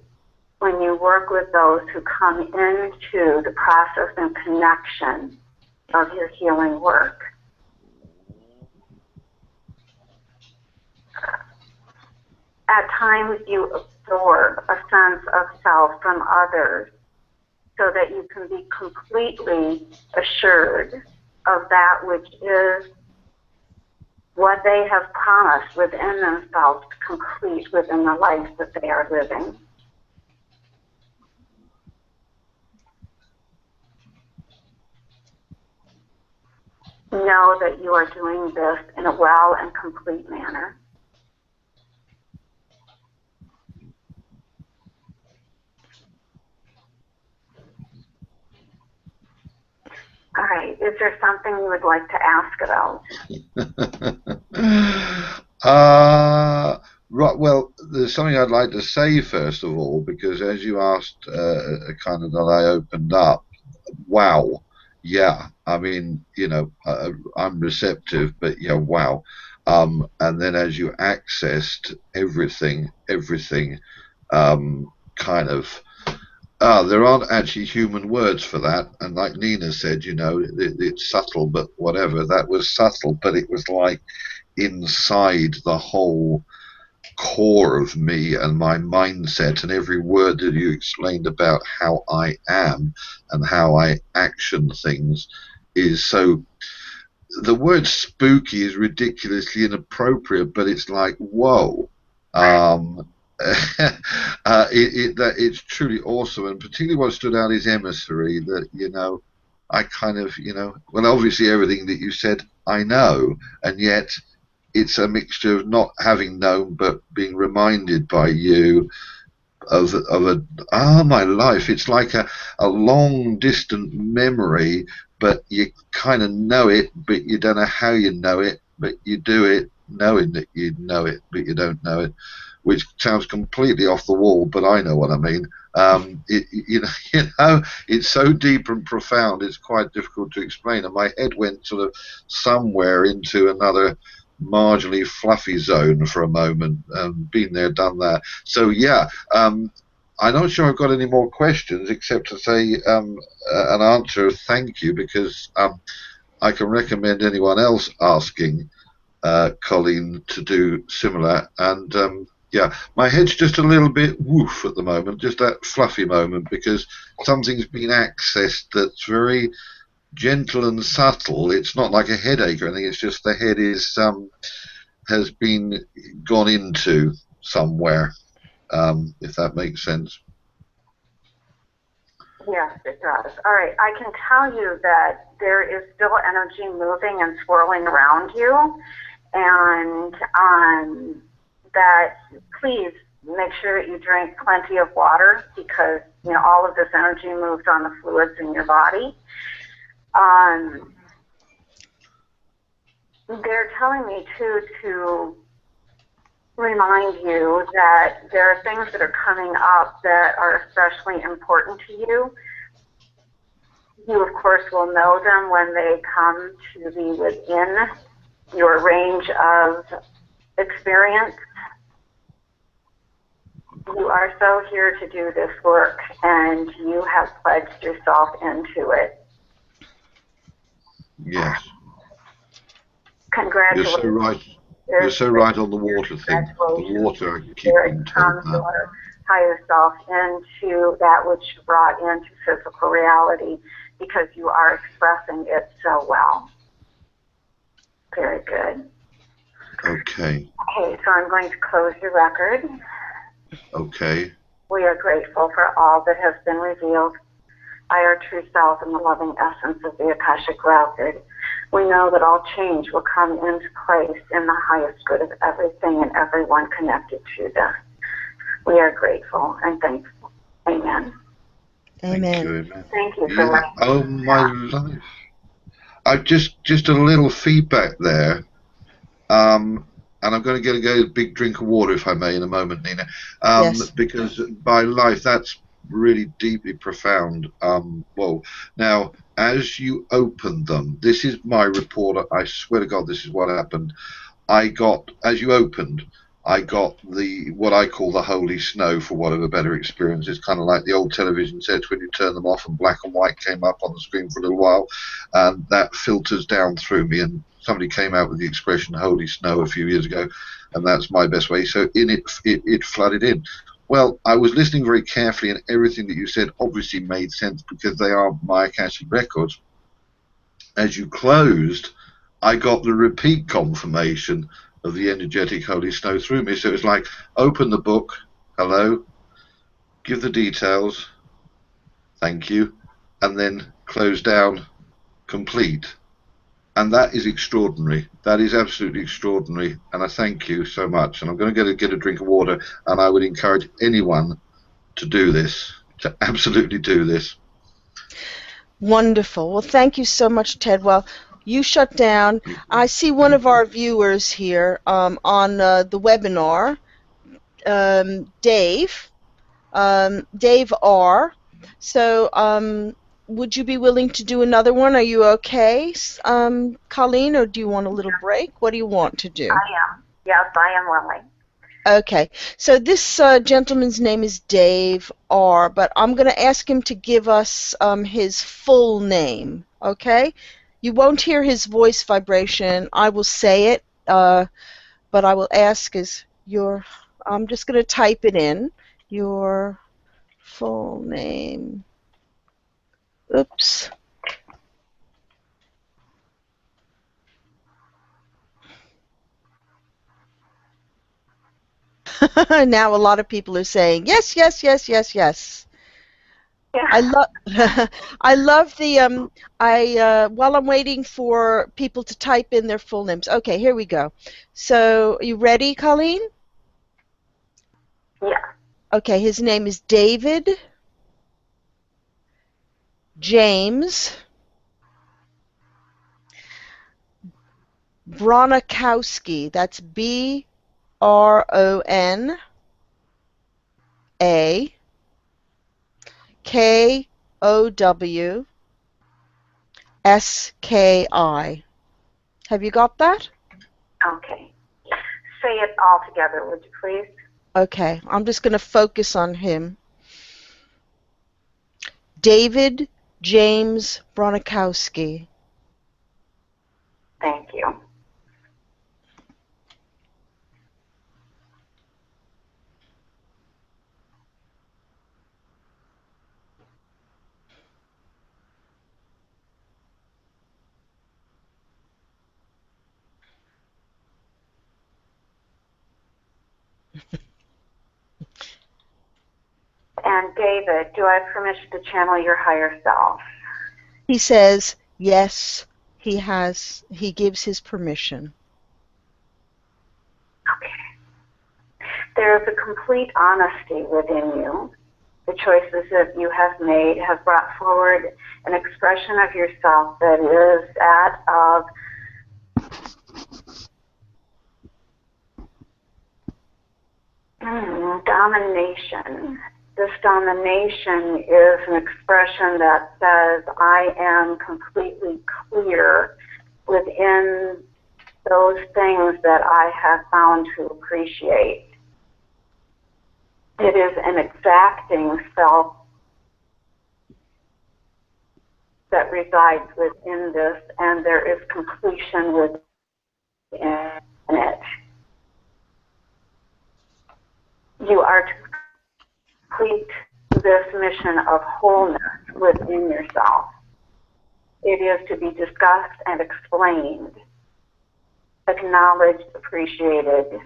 when you work with those who come into the process and connection of your healing work. At times you absorb a sense of self from others so that you can be completely assured of that which is what they have promised within themselves to complete within the life that they are living. Know that you are doing this in a well and complete manner. All right, is there something you would like to ask about? Right, well, there's something I'd like to say first of all, because as you asked, kind of that I opened up, wow, yeah, I mean, you know, I'm receptive, but yeah, wow. And then as you accessed everything, kind of, there aren't actually human words for that, and like Nina said, you know, it's subtle, but whatever, that was subtle, but it was like inside the whole core of me and my mindset, and every word that you explained about how I am and how I action things is so. The word spooky is ridiculously inappropriate, but it's like, whoa. It's truly awesome, and particularly what stood out is emissary, that, you know, I kind of, you know, well, obviously everything that you said I know, and yet it's a mixture of not having known but being reminded by you of my life. It's like a long distant memory, but you kind of know it, but you don't know how you know it, but you do it knowing that you know it, but you don't know it, which sounds completely off the wall, but I know what I mean. You know, it's so deep and profound, it's quite difficult to explain, and my head went sort of somewhere into another marginally fluffy zone for a moment. Been there, done that. So yeah, I'm not sure I've got any more questions except to say an answer of thank you, because I can recommend anyone else asking Colleen to do similar. And yeah, my head's just a little bit woof at the moment, just that fluffy moment, because something's been accessed that's very gentle and subtle. It's not like a headache or anything, it's just the head is has been gone into somewhere, if that makes sense. Yes, it does. All right, I can tell you that there is still energy moving and swirling around you, and that please make sure that you drink plenty of water, because, you know, all of this energy moves on the fluids in your body. They're telling me, too, to remind you that there are things that are coming up that are especially important to you. You, of course, will know them when they come to be within your range of experience. You are so here to do this work, and you have pledged yourself into it. Yes. Congratulations. You're so right. You're so right on the water thing. The water, I keep being told that. higher self into that which you brought into physical reality, because you are expressing it so well. Very good. Okay. Okay, so I'm going to close your record. Okay. We are grateful for all that has been revealed by our true self and the loving essence of the Akashic record. We know that all change will come into place in the highest good of everything and everyone connected to this. We are grateful and thankful. Amen. Amen. Thank you, amen. Thank you for letting me Oh, my life. I've just a little feedback there. And I'm going to get a big drink of water, if I may, in a moment, Nina. Yes. Because by life, that's really deeply profound. Well, now, as you open them, this is my report. I swear to God, this is what happened. As you opened, I got what I call the holy snow, for want of a better experience. It's kind of like the old television sets when you turn them off and black and white came up on the screen for a little while, and that filters down through me. And somebody came out with the expression "holy snow" a few years ago, and that's my best way. So it flooded in. Well, I was listening very carefully, and everything that you said obviously made sense because they are my Akashic records. As you closed, I got the repeat confirmation of the energetic holy snow through me. So it was like, open the book, hello, give the details, thank you, and then close down, complete. And that is extraordinary. That is absolutely extraordinary. And I thank you so much. And I'm going to get a drink of water, and I would encourage anyone to do this, to absolutely do this. Wonderful. Well, thank you so much, Ted. Well, you shut down. I see one of our viewers here on the webinar, Dave. Dave R. So would you be willing to do another one? Are you okay, Colleen, or do you want a little break? What do you want to do? I am. Yes, I am willing. Okay, so this gentleman's name is Dave R., but I'm going to ask him to give us his full name, okay? You won't hear his voice vibration. I will say it, but I will ask I'm just going to type it in, your full name. Oops. Now a lot of people are saying yes, yes, yes, yes, yes. Yeah. I love the while I'm waiting for people to type in their full names. Okay, here we go. So, are you ready, Colleen? Yeah. Okay, his name is David James Bronikowski. That's BRONAKOWSKI. Have you got that? Okay. Say it all together, would you please? Okay, I'm just going to focus on him. David James Bronikowski. Thank you. And David, do I have permission to channel your higher self? He says, yes, he has. He gives his permission. Okay. There is a complete honesty within you. The choices that you have made have brought forward an expression of yourself that is that of domination. This domination is an expression that says, I am completely clear within those things that I have found to appreciate. It is an exacting self that resides within this, and there is completion within it. You are to complete this mission of wholeness within yourself. It is to be discussed and explained, acknowledged, appreciated.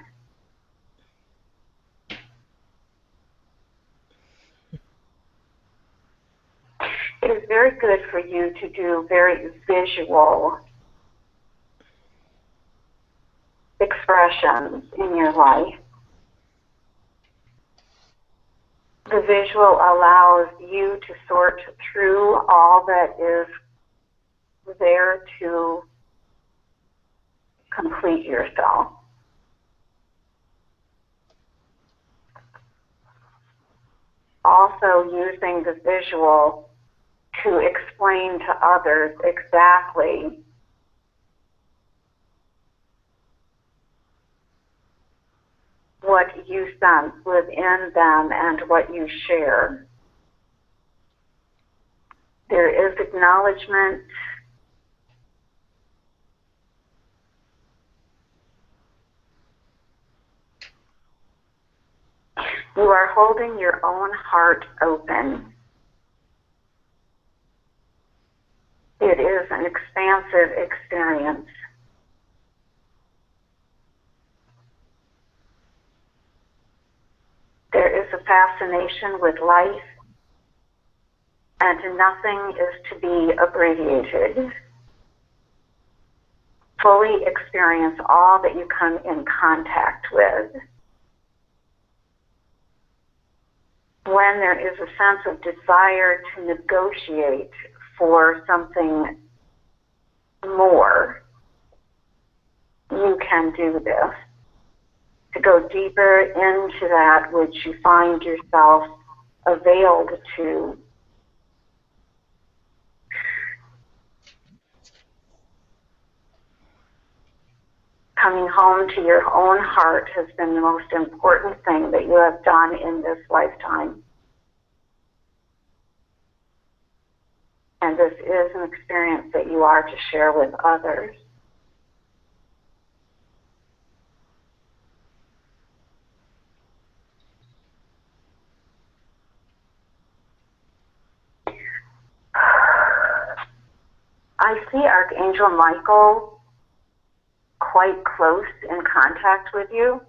It is very good for you to do very visual expressions in your life. The visual allows you to sort through all that is there to complete yourself. Also using the visual to explain to others exactly what you sense within them and what you share. There is acknowledgement. You are holding your own heart open. It is an expansive experience. There is a fascination with life, and nothing is to be abbreviated. Fully experience all that you come in contact with. When there is a sense of desire to negotiate for something more, you can do this. To go deeper into that which you find yourself availed to. Coming home to your own heart has been the most important thing that you have done in this lifetime. And this is an experience that you are to share with others. I see Archangel Michael quite close in contact with you.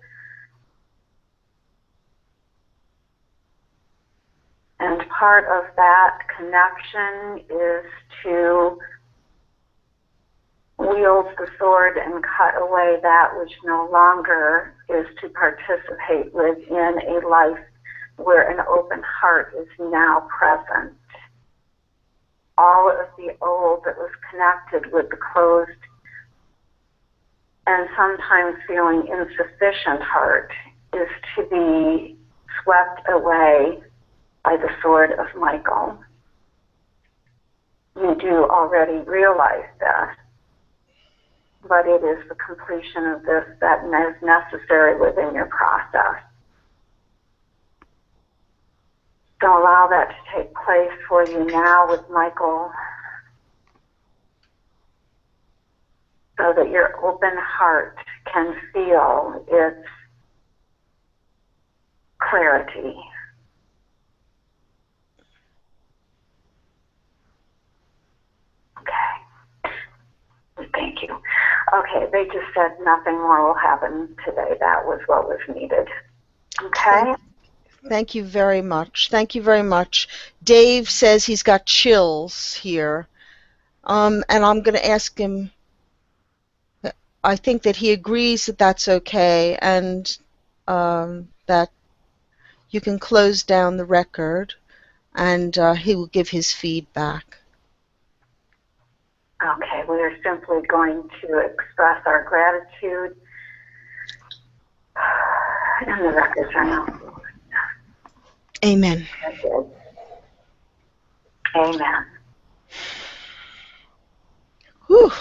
And part of that connection is to wield the sword and cut away that which no longer is to participate within a life where an open heart is now present. All of the old that was connected with the closed and sometimes feeling insufficient heart is to be swept away by the sword of Michael. You do already realize that, but it is the completion of this that is necessary within your process. So allow that to take place for you now with Michael, so that your open heart can feel its clarity. Okay. Thank you. Okay, they just said nothing more will happen today. That was what was needed. Okay? Thank you very much. Thank you very much. Dave says he's got chills here. And I'm going to ask him, I think that he agrees that that's okay, and that you can close down the record, and he will give his feedback. Okay, we are simply going to express our gratitude, and the records are now. Amen. Amen. Whew,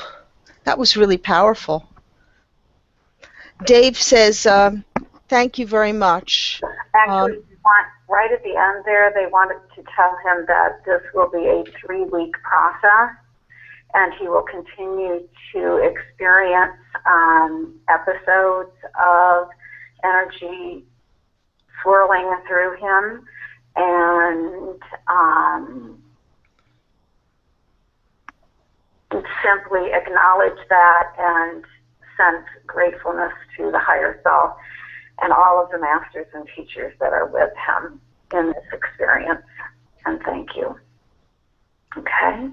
that was really powerful. Dave says, thank you very much. Actually, right at the end there, they wanted to tell him that this will be a 3-week process, and he will continue to experience episodes of energy swirling through him, and simply acknowledge that and sense gratefulness to the higher self and all of the masters and teachers that are with him in this experience. And thank you. Okay?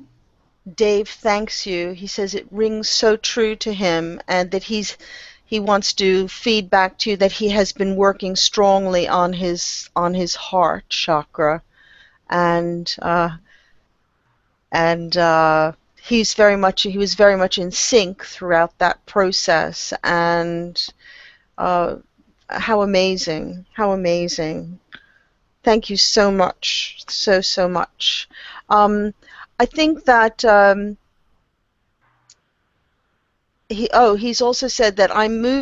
Dave thanks you. He says it rings so true to him, and that he wants to feed back to you that he has been working strongly on his heart chakra, and he was very much in sync throughout that process. And how amazing! How amazing! Thank you so much, so much. I think that he's also said that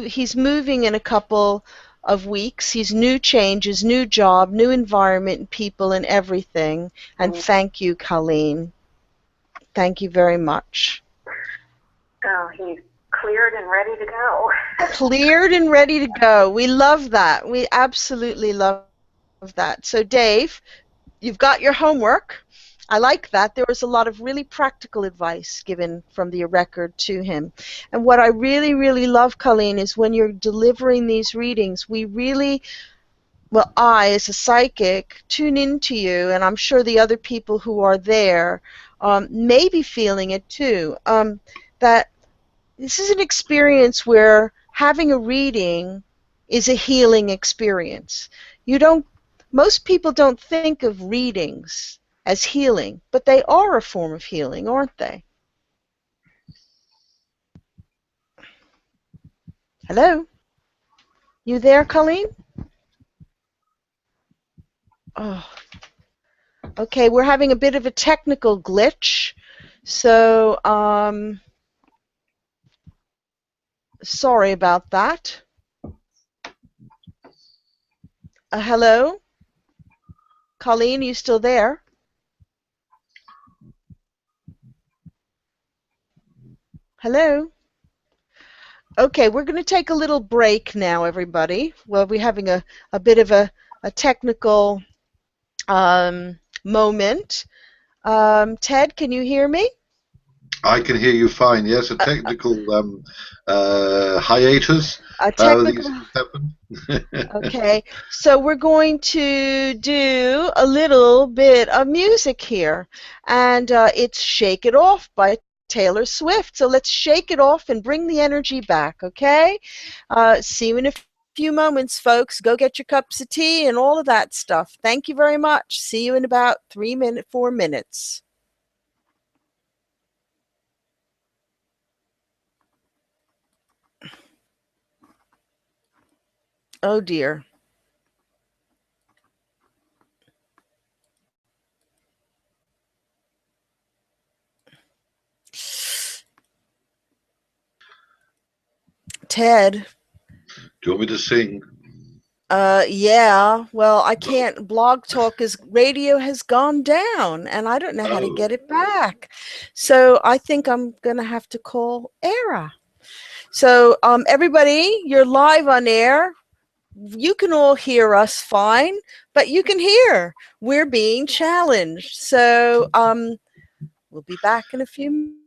he's moving in a couple of weeks. He's new changes, new job, new environment, people, and everything. And thank you, Colleen. Thank you very much. Oh, he's cleared and ready to go. Cleared and ready to go. We love that. We absolutely love that. So, Dave, you've got your homework. I like that. There was a lot of really practical advice given from the record to him. And what I really, really love, Colleen, is when you're delivering these readings, we really, well, I, as a psychic, tune into you, and I'm sure the other people who are there may be feeling it too, that this is an experience where having a reading is a healing experience. Most people don't think of readings as healing, but they are a form of healing, aren't they? Hello? You there, Colleen? Oh. Okay, we're having a bit of a technical glitch, so sorry about that. Hello? Colleen, are you still there? Hello? Okay, we're going to take a little break now, everybody. Well, we're having a bit of a technical moment. Ted, can you hear me? I can hear you fine. Yes, a technical hiatus. A technical. Okay, so we're going to do a little bit of music here, and it's "Shake It Off" by Taylor Swift. So let's shake it off and bring the energy back, okay? See you in a few moments, folks. Go get your cups of tea and all of that stuff. Thank you very much. See you in about 4 minutes. Oh dear. Ted. Do you want me to sing? Yeah. Well, I can't. Blog Talk radio has gone down, and I don't know how to get it back. So I think I'm gonna have to call Era. So everybody, you're live on air. You can all hear us fine, but you can hear we're being challenged. So we'll be back in a few minutes.